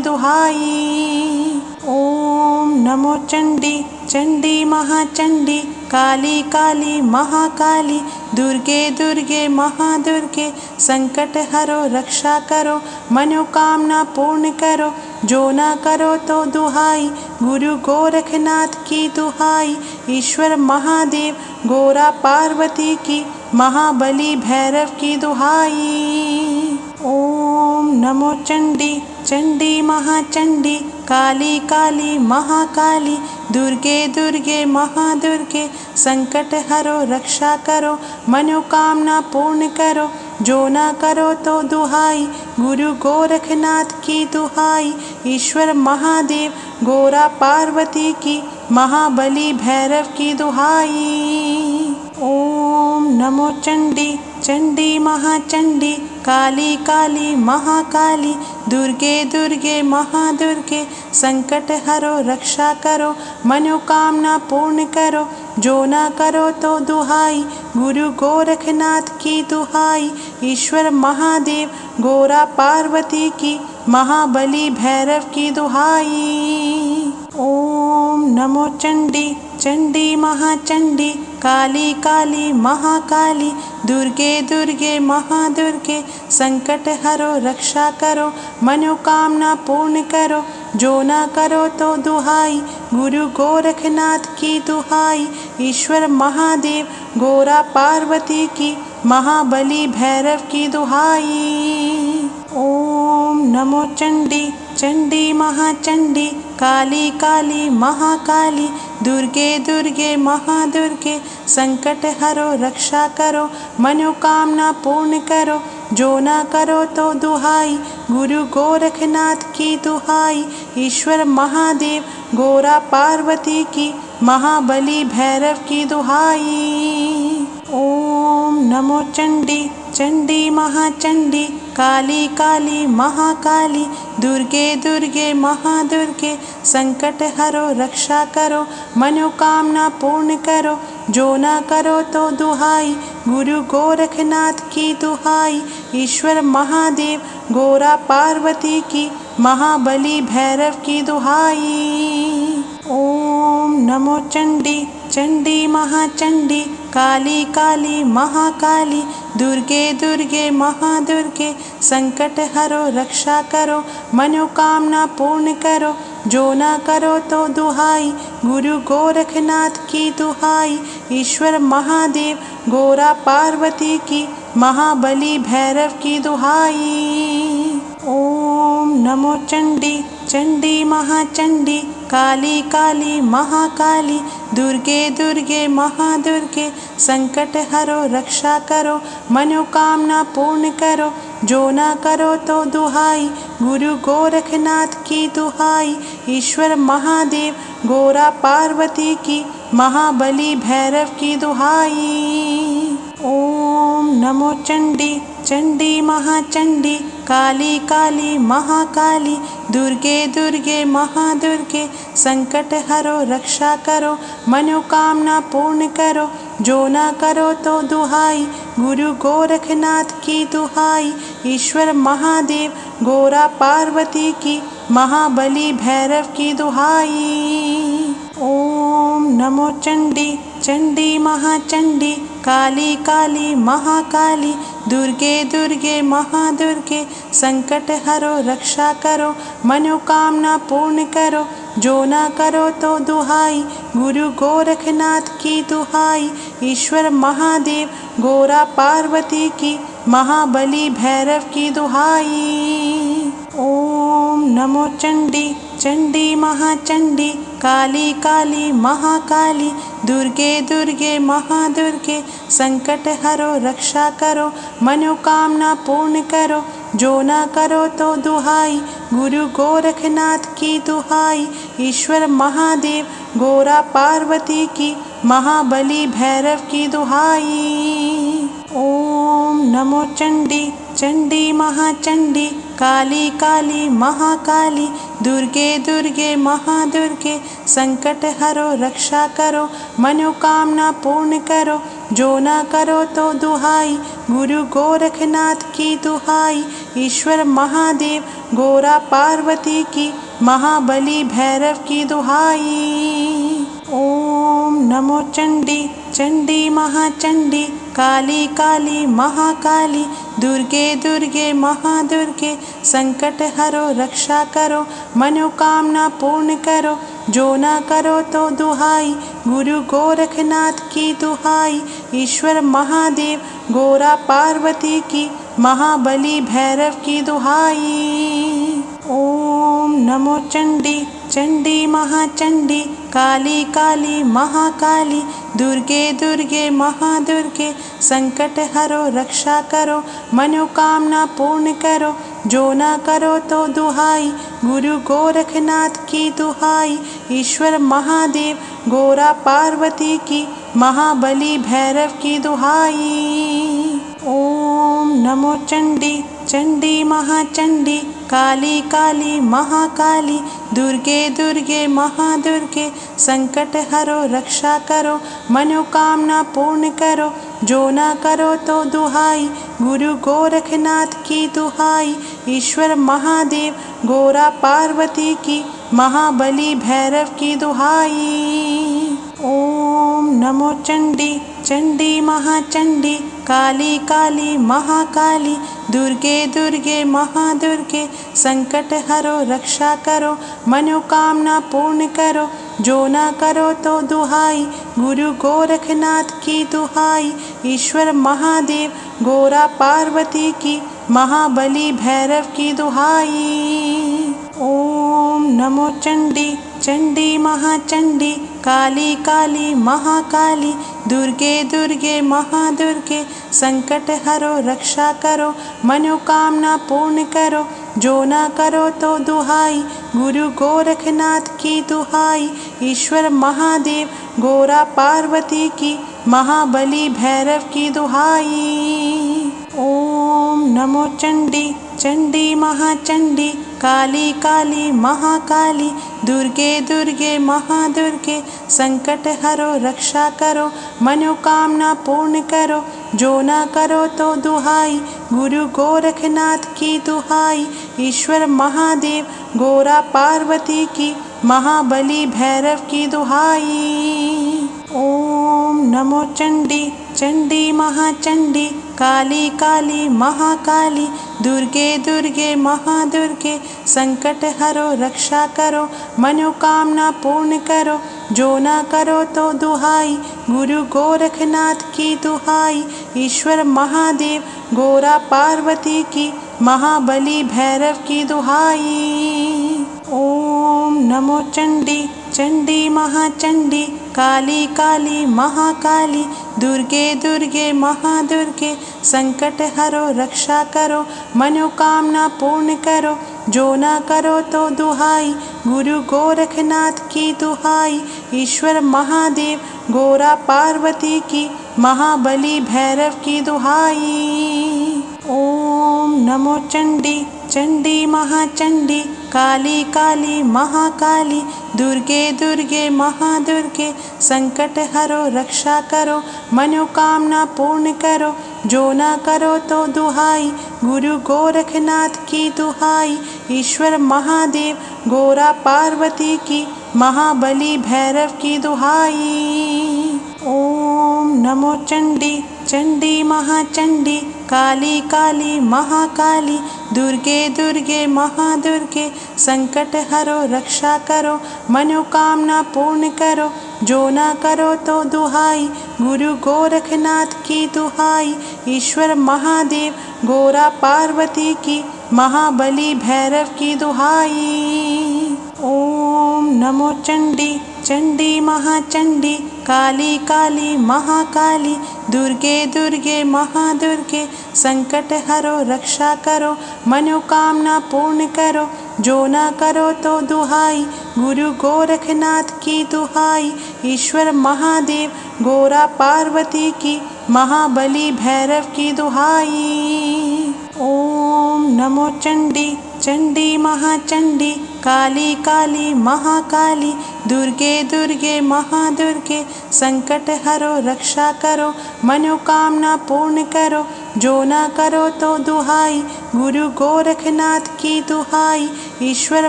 दुहाई। ओम नमो चंडी चंडी महाचंडी काली काली महाकाली दुर्गे दुर्गे महादुर्गे संकट हरो रक्षा करो मनोकामना पूर्ण करो जो ना करो तो दुहाई गुरु गोरखनाथ की दुहाई ईश्वर महादेव गोरा पार्वती की महाबली भैरव की दुहाई। ओम नमो चंडी चंडी महाचंडी काली काली महाकाली दुर्गे दुर्गे महादुर्गे संकट हरो रक्षा करो मनोकामना पूर्ण करो जो ना करो तो दुहाई गुरु गोरखनाथ की दुहाई ईश्वर महादेव गोरा पार्वती की महाबली भैरव की दुहाई। ओम नमो चंडी चंडी महाचंडी काली काली महाकाली दुर्गे दुर्गे महादुर्गे संकट हरो रक्षा करो मनोकामना पूर्ण करो जो ना करो तो दुहाई गुरु गोरखनाथ की दुहाई ईश्वर महादेव गोरा पार्वती की महाबली भैरव की दुहाई। ओम नमो चंडी चंडी महाचंडी काली काली महाकाली दुर्गे दुर्गे महादुर्गे संकट हरो रक्षा करो मनोकामना पूर्ण करो जो ना करो तो दुहाई गुरु गोरखनाथ की दुहाई ईश्वर महादेव गोरा पार्वती की महाबली भैरव की दुहाई। ओम नमो चंडी चंडी महाचंडी काली काली महाकाली दुर्गे दुर्गे महादुर्गे संकट हरो रक्षा करो मनोकामना पूर्ण करो जो ना करो तो दुहाई गुरु गोरखनाथ की दुहाई ईश्वर महादेव गोरा पार्वती की महाबली भैरव की दुहाई। ओम नमो चंडी चंडी महाचंडी काली काली महाकाली दुर्गे दुर्गे महादुर्गे संकट हरो रक्षा करो मनोकामना पूर्ण करो जो ना करो तो दुहाई गुरु गोरखनाथ की दुहाई ईश्वर महादेव गोरा पार्वती की महाबली भैरव की दुहाई। ओम नमो चंडी चंडी महाचंडी काली काली महाकाली दुर्गे दुर्गे महादुर्गे संकट हरो रक्षा करो मनोकामना पूर्ण करो जो ना करो तो दुहाई गुरु गोरखनाथ की दुहाई ईश्वर महादेव गोरा पार्वती की महाबली भैरव की दुहाई। ओम नमो चंडी चंडी महाचंडी काली काली महाकाली दुर्गे दुर्गे महादुर्गे संकट हरो रक्षा करो मनोकामना पूर्ण करो जो ना करो तो दुहाई गुरु गोरखनाथ की दुहाई ईश्वर महादेव गोरा पार्वती की महाबली भैरव की दुहाई। ओम नमो चंडी चंडी महाचंडी काली काली महाकाली दुर्गे दुर्गे महादुर्गे संकट हरो रक्षा करो मनोकामना पूर्ण करो जो ना करो तो दुहाई गुरु गोरखनाथ की दुहाई ईश्वर महादेव गोरा पार्वती की महाबली भैरव की दुहाई। ओम नमो चंडी चंडी महाचंडी काली काली महाकाली दुर्गे दुर्गे महादुर्गे संकट हरो रक्षा करो मनोकामना पूर्ण करो जो ना करो तो दुहाई गुरु गोरखनाथ की दुहाई ईश्वर महादेव गोरा पार्वती की महाबली भैरव की दुहाई। ओम नमो चंडी चंडी महाचंडी काली काली महाकाली दुर्गे दुर्गे महादुर्गे संकट हरो रक्षा करो मनोकामना पूर्ण करो जो ना करो तो दुहाई। गुरु गोरखनाथ की दुहाई, ईश्वर महादेव गोरा पार्वती की महाबली भैरव की दुहाई। ओम नमो चंडी चंडी महाचंडी काली काली महाकाली दुर्गे दुर्गे महादुर्गे संकट हरो रक्षा करो मनोकामना पूर्ण करो जो ना करो तो दुहाई। गुरु गोरखनाथ की दुहाई, ईश्वर महादेव गोरा पार्वती की महाबली भैरव की दुहाई। ओम नमो चंडी चंडी महाचंडी काली काली महाकाली दुर्गे दुर्गे महादुर्गे संकट हरो रक्षा करो मनोकामना पूर्ण करो जो ना करो तो दुहाई। गुरु गोरखनाथ की दुहाई, ईश्वर महादेव गोरा पार्वती की महाबली भैरव की दुहाई। ओम नमो चंडी चंडी महाचंडी काली काली महाकाली दुर्गे दुर्गे महादुर्गे संकट हरो रक्षा करो मनोकामना पूर्ण करो जो ना करो तो दुहाई। गुरु गोरखनाथ की दुहाई, ईश्वर महादेव गोरा पार्वती की महाबली भैरव की दुहाई। ओम नमो चंडी चंडी महाचंडी काली काली महाकाली दुर्गे दुर्गे महादुर्गे संकट हरो रक्षा करो मनोकामना पूर्ण करो जो ना करो तो दुहाई। गुरु गोरखनाथ की दुहाई, ईश्वर महादेव गोरा पार्वती की महाबली भैरव की दुहाई। ओम नमो चंडी चंडी महाचंडी काली काली महाकाली दुर्गे दुर्गे महादुर्गे संकट हरो रक्षा करो मनोकामना पूर्ण करो जो ना करो तो दुहाई। गुरु गोरखनाथ की दुहाई, ईश्वर महादेव गोरा पार्वती की महाबली भैरव की दुहाई। ओम नमो चंडी चंडी महाचंडी काली काली महाकाली दुर्गे दुर्गे महादुर्गे संकट हरो रक्षा करो मनोकामना पूर्ण करो जो ना करो तो दुहाई। गुरु गोरखनाथ की दुहाई, ईश्वर महादेव गोरा पार्वती की महाबली भैरव की दुहाई। ओम नमो चंडी चंडी महाचंडी काली काली महाकाली दुर्गे दुर्गे महादुर्गे संकट हरो रक्षा करो मनोकामना पूर्ण करो जो ना करो तो दुहाई। गुरु गोरखनाथ की दुहाई, ईश्वर महादेव गोरा पार्वती की महाबली भैरव की दुहाई। ओम नमो चंडी चंडी महाचंडी काली काली महाकाली दुर्गे दुर्गे महादुर्गे संकट हरो रक्षा करो मनोकामना पूर्ण करो जो ना करो तो दुहाई। गुरु गोरखनाथ की दुहाई, ईश्वर महादेव गोरा पार्वती की महाबली भैरव की दुहाई। ओम नमो चंडी चंडी महाचंडी काली काली महाकाली दुर्गे दुर्गे महादुर्गे संकट हरो रक्षा करो मनोकामना पूर्ण करो जो ना करो तो दुहाई। गुरु गोरखनाथ की दुहाई, ईश्वर महादेव गोरा पार्वती की महाबली भैरव की दुहाई। ओम नमो चंडी चंडी महाचंडी काली काली महाकाली दुर्गे दुर्गे महादुर्गे संकट हरो रक्षा करो मनोकामना पूर्ण करो जो ना करो तो दुहाई। गुरु गोरखनाथ की दुहाई, ईश्वर महादेव गोरा पार्वती की महाबली भैरव की दुहाई। ओम नमो चंडी चंडी महाचंडी काली काली महाकाली दुर्गे दुर्गे महादुर्गे संकट हरो रक्षा करो मनोकामना पूर्ण करो जो ना करो तो दुहाई। गुरु गोरखनाथ की दुहाई, ईश्वर महादेव गोरा पार्वती की, महाबली भैरव की दुहाई। ओम नमो चंडी चंडी महाचंडी, काली काली महाकाली, दुर्गे दुर्गे महादुर्गे, संकट हरो रक्षा करो, मनोकामना पूर्ण करो, जो ना करो तो दुहाई, गुरु गोरखनाथ की दुहाई, ईश्वर महादेव गोरा पार्वती की, महाबली भैरव की दुहाई। ओम नमो चंडी चंडी महाचंडी, काली काली महाकाली, दुर्गे दुर्गे महादुर्गे, संकट हरो रक्षा करो, मनोकामना पूर्ण करो, जो ना करो तो दुहाई, गुरु गोरखनाथ की दुहाई, ईश्वर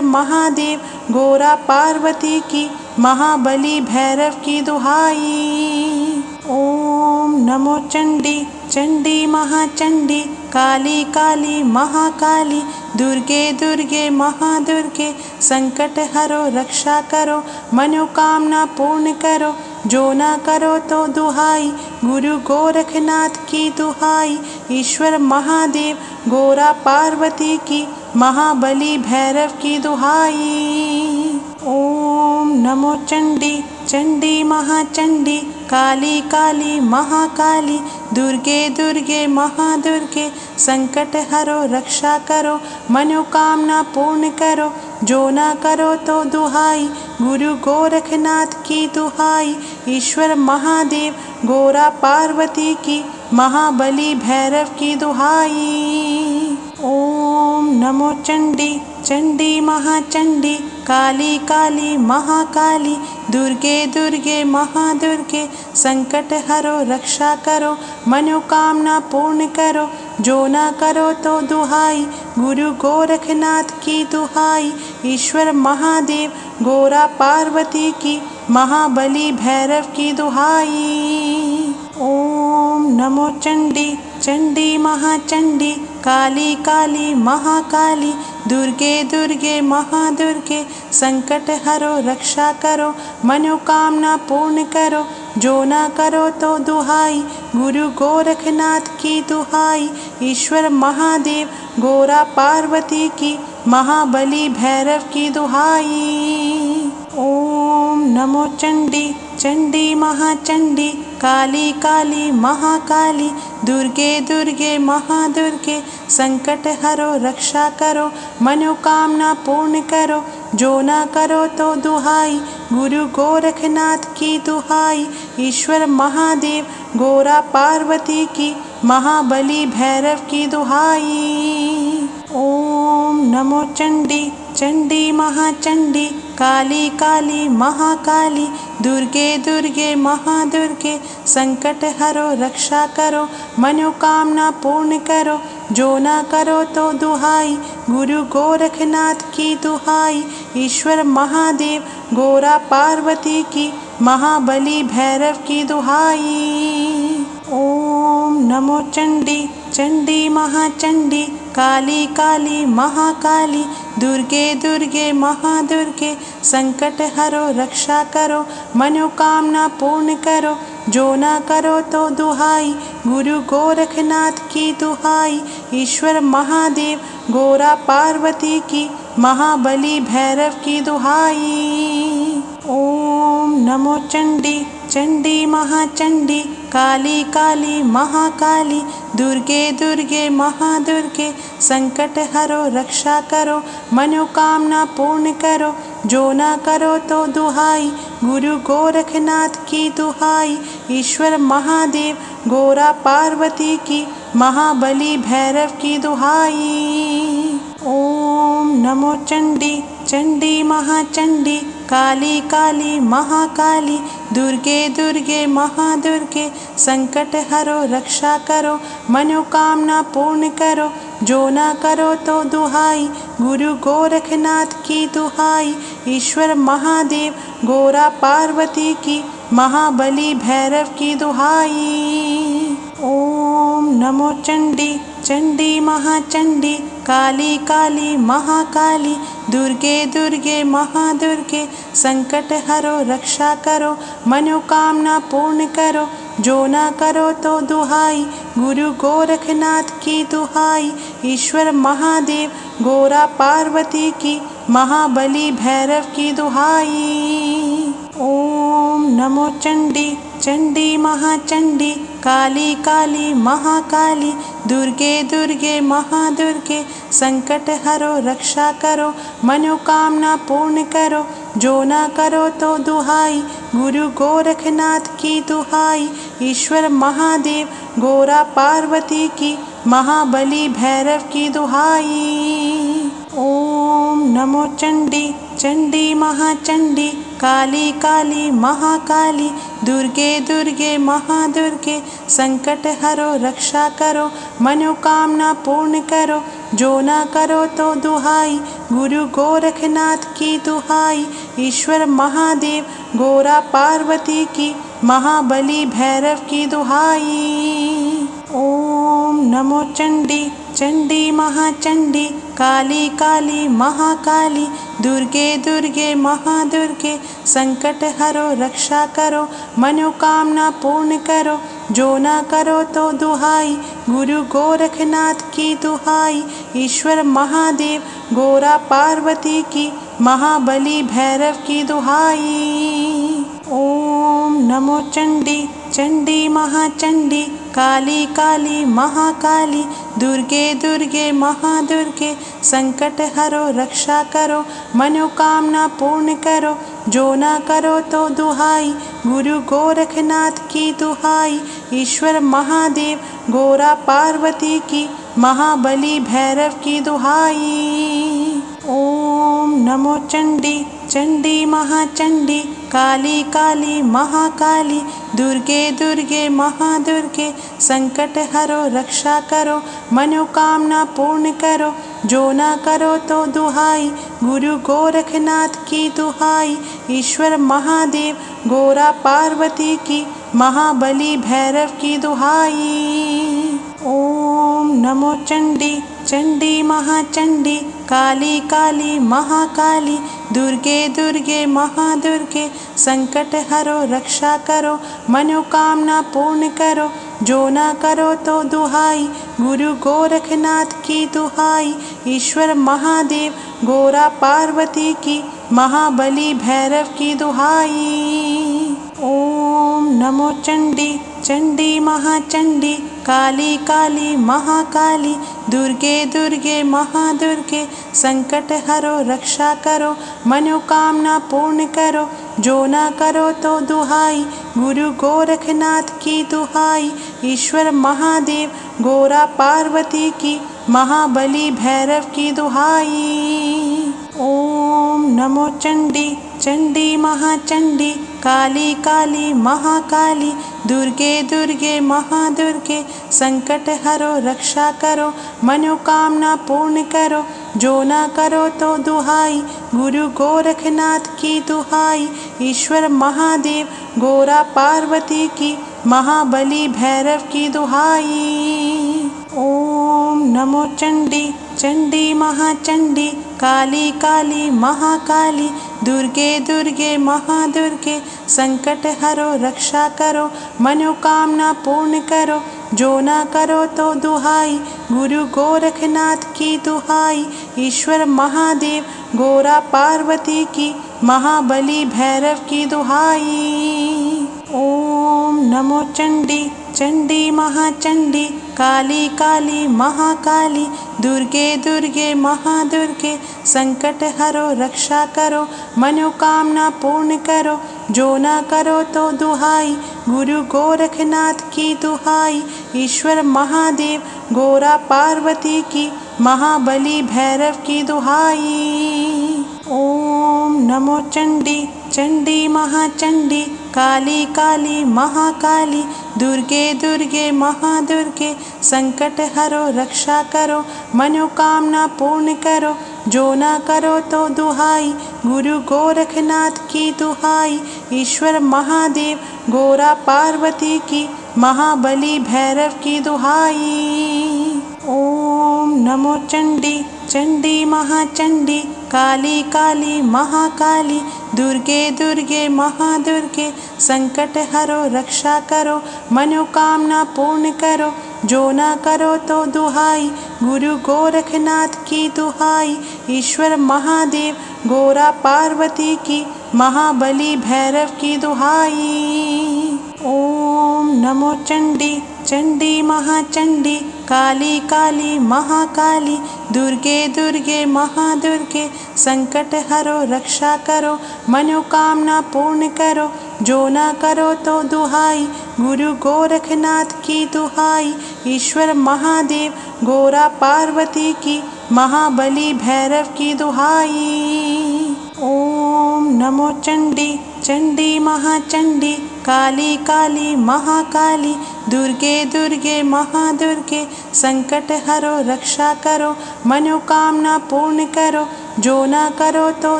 महादेव गोरा पार्वती की, महाबली भैरव की दुहाई। ओम नमो चंडी चंडी महाचंडी, काली काली महाकाली, दुर्गे दुर्गे महादुर्गे, संकट हरो रक्षा करो, मनोकामना पूर्ण करो, जो ना करो तो दुहाई, गुरु गोरखनाथ की दुहाई, ईश्वर महादेव गोरा पार्वती की, महाबली भैरव की दुहाई। ओम नमो चंडी चंडी महाचंडी, काली काली महाकाली, दुर्गे दुर्गे महादुर्गे, संकट हरो रक्षा करो, मनोकामना पूर्ण करो, जो ना करो तो दुहाई, गुरु गोरखनाथ की दुहाई, ईश्वर महादेव गोरा पार्वती की, महाबली भैरव की दुहाई। ओम नमो चंडी चंडी महाचंडी, काली काली महाकाली, दुर्गे दुर्गे महादुर्गे, संकट हरो रक्षा करो, मनोकामना पूर्ण करो, जो ना करो तो दुहाई, गुरु गोरखनाथ की दुहाई, ईश्वर महादेव गोरा पार्वती की, महाबली भैरव की दुहाई। ओम नमो चंडी चंडी महाचंडी, काली काली महाकाली, दुर्गे दुर्गे महादुर्गे, संकट हरो रक्षा करो, मनोकामना पूर्ण करो, जो ना करो तो दुहाई, गुरु गोरखनाथ की दुहाई, ईश्वर महादेव गोरा पार्वती की, महाबली भैरव की दुहाई। ओम नमो चंडी चंडी महाचंडी, काली काली महाकाली, दुर्गे दुर्गे महादुर्गे, संकट हरो रक्षा करो, मनोकामना पूर्ण करो, जो ना करो तो दुहाई, गुरु गोरखनाथ की दुहाई, ईश्वर महादेव गोरा पार्वती की, महाबली भैरव की दुहाई। ओम नमो चंडी चंडी महाचंडी, काली काली महाकाली, दुर्गे दुर्गे महादुर्गे, संकट हरो रक्षा करो, मनोकामना पूर्ण करो, जो ना करो तो दुहाई, गुरु गोरखनाथ की दुहाई, ईश्वर महादेव गोरा पार्वती की, महाबली भैरव की दुहाई। ओम नमो चंडी चंडी महाचंडी, काली काली महाकाली, दुर्गे दुर्गे महादुर्गे, संकट हरो रक्षा करो, मनोकामना पूर्ण करो, जो ना करो तो दुहाई, गुरु गोरखनाथ की दुहाई, ईश्वर महादेव गोरा पार्वती की, महाबली भैरव की दुहाई। ओम नमो चंडी चंडी महाचंडी, काली काली महाकाली, दुर्गे दुर्गे महादुर्गे, संकट हरो रक्षा करो, मनोकामना पूर्ण करो, जो ना करो तो दुहाई, गुरु गोरखनाथ की दुहाई, ईश्वर महादेव गोरा पार्वती की, महाबली भैरव की दुहाई। ओम नमो चंडी चंडी महाचंडी, काली काली महाकाली, दुर्गे दुर्गे महादुर्गे, संकट हरो रक्षा करो, मनोकामना पूर्ण करो, जो ना करो तो दुहाई, गुरु गोरखनाथ की दुहाई, ईश्वर महादेव गोरा पार्वती की, महाबली भैरव की दुहाई। ओम नमो चंडी चंडी महाचंडी, काली काली महाकाली, दुर्गे दुर्गे महादुर्गे, संकट हरो रक्षा करो, मनोकामना पूर्ण करो, जो ना करो तो दुहाई, गुरु गोरखनाथ की दुहाई, ईश्वर महादेव गोरा पार्वती की, महाबली भैरव की दुहाई। ओम नमो चंडी, चंडी महाचंडी, काली काली महाकाली, दुर्गे दुर्गे महादुर्गे, संकट हरो रक्षा करो, मनोकामना पूर्ण करो, जो ना करो तो दुहाई, गुरु गोरखनाथ की दुहाई, ईश्वर महादेव गोरा पार्वती की, महाबली भैरव की दुहाई। ओम नमो चंडी, चंडी महाचंडी, काली काली महाकाली, दुर्गे दुर्गे महादुर्गे, संकट हरो रक्षा करो, मनोकामना पूर्ण करो, जो ना करो तो दुहाई, गुरु गोरखनाथ की दुहाई, ईश्वर महादेव गोरा पार्वती की, महाबली भैरव की दुहाई। ओम नमो चंडी, चंडी महाचंडी, काली काली महाकाली, दुर्गे दुर्गे महादुर्गे, संकट हरो रक्षा करो, मनोकामना पूर्ण करो, जो ना करो तो दुहाई, गुरु गोरखनाथ की दुहाई, ईश्वर महादेव गोरा पार्वती की, महाबली भैरव की दुहाई। ओम नमो चंडी, चंडी महाचंडी, काली काली महाकाली, दुर्गे दुर्गे महादुर्गे, संकट हरो रक्षा करो, मनोकामना पूर्ण करो, जो ना करो तो दुहाई, गुरु गोरखनाथ की दुहाई, ईश्वर महादेव गोरा पार्वती की, महाबली भैरव की दुहाई। ओम नमो चंडी, चंडी महाचंडी, काली काली महाकाली, दुर्गे दुर्गे महादुर्गे, संकट हरो रक्षा करो, मनोकामना पूर्ण करो, जो ना करो तो दुहाई, गुरु गोरखनाथ की दुहाई, ईश्वर महादेव गोरा पार्वती की, महाबली भैरव की दुहाई। ओम नमो चंडी, चंडी महाचंडी, काली काली महाकाली, दुर्गे दुर्गे महादुर्गे, संकट हरो रक्षा करो, मनोकामना पूर्ण करो, जो ना करो तो दुहाई, गुरु गोरखनाथ की दुहाई, ईश्वर महादेव गोरा पार्वती की, महाबली भैरव की दुहाई। ओम नमो चंडी, चंडी महाचंडी, काली काली महाकाली, दुर्गे दुर्गे महादुर्गे, संकट हरो रक्षा करो, मनोकामना पूर्ण करो, जो ना करो तो दुहाई, गुरु गोरखनाथ की दुहाई, ईश्वर महादेव गोरा पार्वती की, महाबली भैरव की दुहाई। ओम नमो चंडी, चंडी महाचंडी, काली काली महाकाली, दुर्गे दुर्गे महादुर्गे, संकट हरो रक्षा करो, मनोकामना पूर्ण करो, जो ना करो तो दुहाई, गुरु गोरखनाथ की दुहाई, ईश्वर महादेव गोरा पार्वती की, महाबली भैरव की दुहाई। ओम नमो चंडी, चंडी महाचंडी, काली काली महाकाली, दुर्गे दुर्गे महादुर्गे, संकट हरो रक्षा करो, मनोकामना पूर्ण करो, जो ना करो तो दुहाई, गुरु गोरखनाथ की दुहाई, ईश्वर महादेव गोरा पार्वती की, महाबली भैरव की दुहाई। ओम नमो चंडी, चंडी महाचंडी, काली काली महाकाली, दुर्गे दुर्गे महादुर्गे, संकट हरो रक्षा करो, मनोकामना पूर्ण करो, जो ना करो तो दुहाई, गुरु गोरखनाथ की दुहाई, ईश्वर महादेव गोरा पार्वती की, महाबली भैरव की दुहाई। ओम नमो चंडी, चंडी महाचंडी, काली काली महाकाली, दुर्गे दुर्गे महादुर्गे, संकट हरो रक्षा करो, मनोकामना पूर्ण करो, जो ना करो तो दुहाई, गुरु गोरखनाथ की दुहाई, ईश्वर महादेव गोरा पार्वती की, महाबली भैरव की दुहाई। ओम नमो चंडी, चंडी महाचंडी, काली काली महाकाली, दुर्गे दुर्गे महादुर्गे, संकट हरो रक्षा करो, मनोकामना पूर्ण करो, जो ना करो तो दुहाई, गुरु गोरखनाथ की दुहाई, ईश्वर महादेव गोरा पार्वती की, महाबली भैरव की दुहाई। ओम नमो चंडी, चंडी महाचंडी, काली काली महाकाली, दुर्गे दुर्गे महादुर्गे, संकट हरो रक्षा करो, मनोकामना पूर्ण करो, जो ना करो तो दुहाई, गुरु गोरखनाथ की दुहाई, ईश्वर महादेव गोरा पार्वती की, महाबली भैरव की दुहाई। ओम नमो चंडी, चंडी महाचंडी, काली काली महाकाली, दुर्गे दुर्गे महादुर्गे, संकट हरो रक्षा करो, मनोकामना पूर्ण करो, जो ना करो तो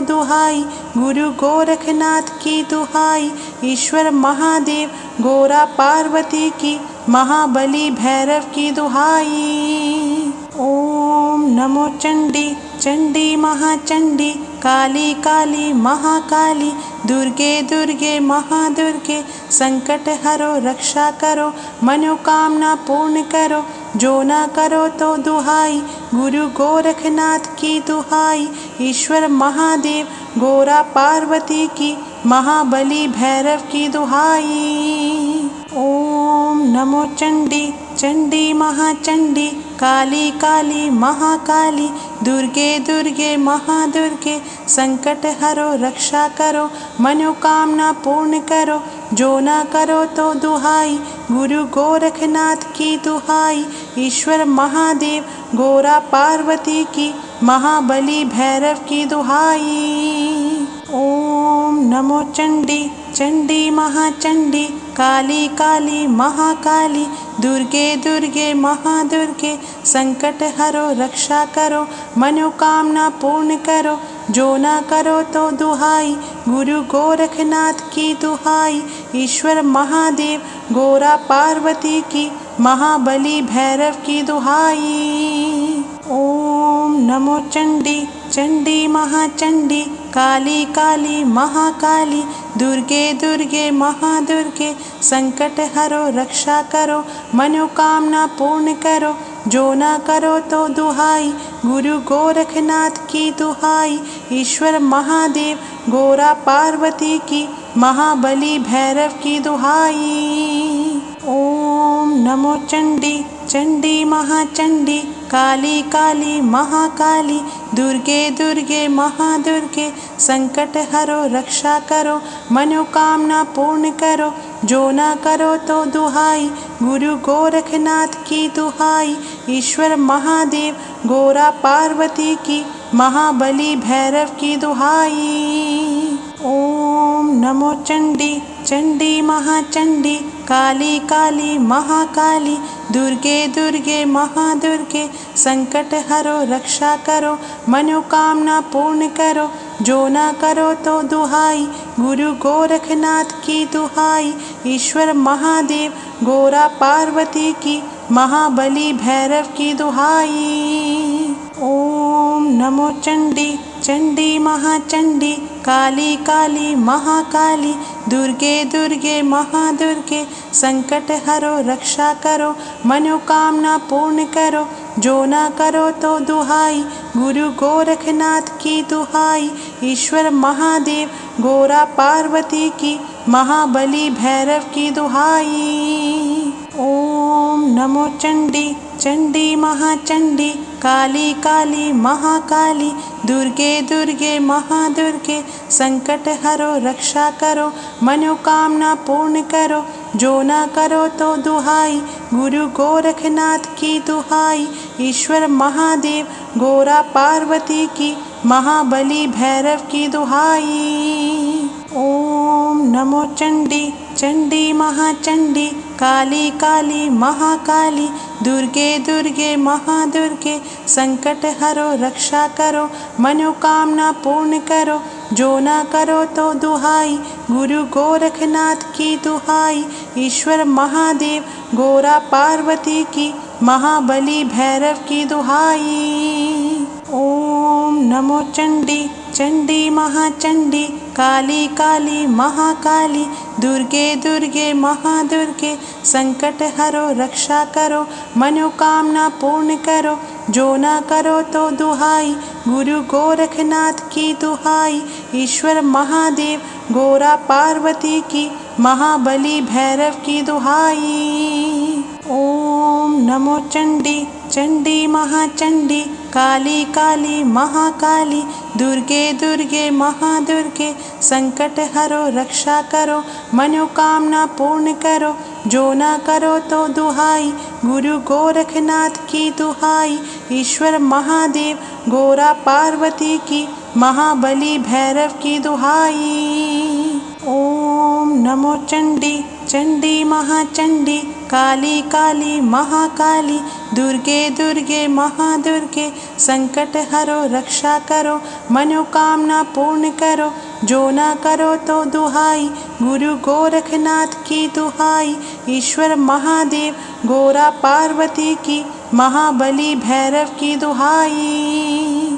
दुहाई, गुरु गोरखनाथ की दुहाई, ईश्वर महादेव गोरा पार्वती की, महाबली भैरव की दुहाई। ओम नमो चंडी, चंडी महाचंडी, काली काली महाकाली, दुर्गे दुर्गे महादुर्गे, संकट हरो रक्षा करो, मनोकामना पूर्ण करो, जो ना करो तो दुहाई, गुरु गोरखनाथ की दुहाई, ईश्वर महादेव गोरा पार्वती की, महाबली भैरव की दुहाई। ओम नमो चंडी, चंडी महाचंडी, काली काली महाकाली, दुर्गे दुर्गे महादुर्गे, संकट हरो रक्षा करो, मनोकामना पूर्ण करो, जो ना करो तो दुहाई, गुरु गोरखनाथ की दुहाई, ईश्वर महादेव गोरा पार्वती की, महाबली भैरव की दुहाई। ओम नमो चंडी, चंडी महाचंडी, काली काली महाकाली, दुर्गे दुर्गे महादुर्गे, संकट हरो रक्षा करो, मनोकामना पूर्ण करो, जो ना करो तो दुहाई, गुरु गोरखनाथ की दुहाई, ईश्वर महादेव गोरा पार्वती की, महाबली भैरव की दुहाई। ओम नमो चंडी, चंडी महाचंडी, काली काली महाकाली, दुर्गे दुर्गे महादुर्गे, संकट हरो रक्षा करो, मनोकामना पूर्ण करो, जो ना करो तो दुहाई, गुरु गोरखनाथ की दुहाई, ईश्वर महादेव गोरा पार्वती की, महाबली भैरव की दुहाई। ओम नमो चंडी, चंडी महाचंडी, काली काली महाकाली, दुर्गे दुर्गे महादुर्गे, संकट हरो रक्षा करो, मनोकामना पूर्ण करो, जो ना करो तो दुहाई, गुरु गोरखनाथ की दुहाई, ईश्वर महादेव गोरा पार्वती की, महाबली भैरव की दुहाई। ओम नमो चंडी, चंडी महाचंडी, काली काली महाकाली, दुर्गे दुर्गे महादुर्गे, संकट हरो रक्षा करो, मनोकामना पूर्ण करो, जो ना करो तो दुहाई, गुरु गोरखनाथ की दुहाई, ईश्वर महादेव गोरा पार्वती की, महाबली भैरव की दुहाई। ओम नमो चंडी, चंडी महाचंडी, काली काली महाकाली, दुर्गे दुर्गे महादुर्गे, संकट हरो रक्षा करो, मनोकामना पूर्ण करो, जो ना करो तो दुहाई, गुरु गोरखनाथ की दुहाई, ईश्वर महादेव गोरा पार्वती की, महाबली भैरव की दुहाई। ओम नमो चंडी, चंडी महाचंडी, काली काली महाकाली, दुर्गे दुर्गे महादुर्गे, संकट हरो रक्षा करो, मनोकामना पूर्ण करो, जो ना करो तो दुहाई, गुरु गोरखनाथ की दुहाई, ईश्वर महादेव गोरा पार्वती की, महाबली भैरव की दुहाई। ओम नमो चंडी, चंडी महाचंडी, काली काली महाकाली, दुर्गे दुर्गे महादुर्गे, संकट हरो रक्षा करो, मनोकामना पूर्ण करो, जो ना करो तो दुहाई, गुरु गोरखनाथ की दुहाई, ईश्वर महादेव गोरा पार्वती की, महाबली भैरव की दुहाई। ओम नमो चंडी चंडी महाचंडी काली काली महाकाली दुर्गे दुर्गे महादुर्गे संकट हरो रक्षा करो मनोकामना पूर्ण करो जो ना करो तो दुहाई गुरु गोरखनाथ की दुहाई ईश्वर महादेव गोरा पार्वती की महाबली भैरव की दुहाई। ओम नमो चंडी चंडी महाचंडी काली काली महाकाली दुर्गे दुर्गे महादुर्गे संकट हरो रक्षा करो मनोकामना पूर्ण करो जो ना करो तो दुहाई गुरु गोरखनाथ की दुहाई ईश्वर महादेव गोरा पार्वती की महाबली भैरव की दुहाई। ओम नमो चंडी चंडी महाचंडी काली काली महाकाली दुर्गे दुर्गे महादुर्गे संकट हरो रक्षा करो मनोकामना पूर्ण करो जो ना करो तो दुहाई गुरु गोरखनाथ की दुहाई ईश्वर महादेव गोरा पार्वती की महाबली भैरव की दुहाई।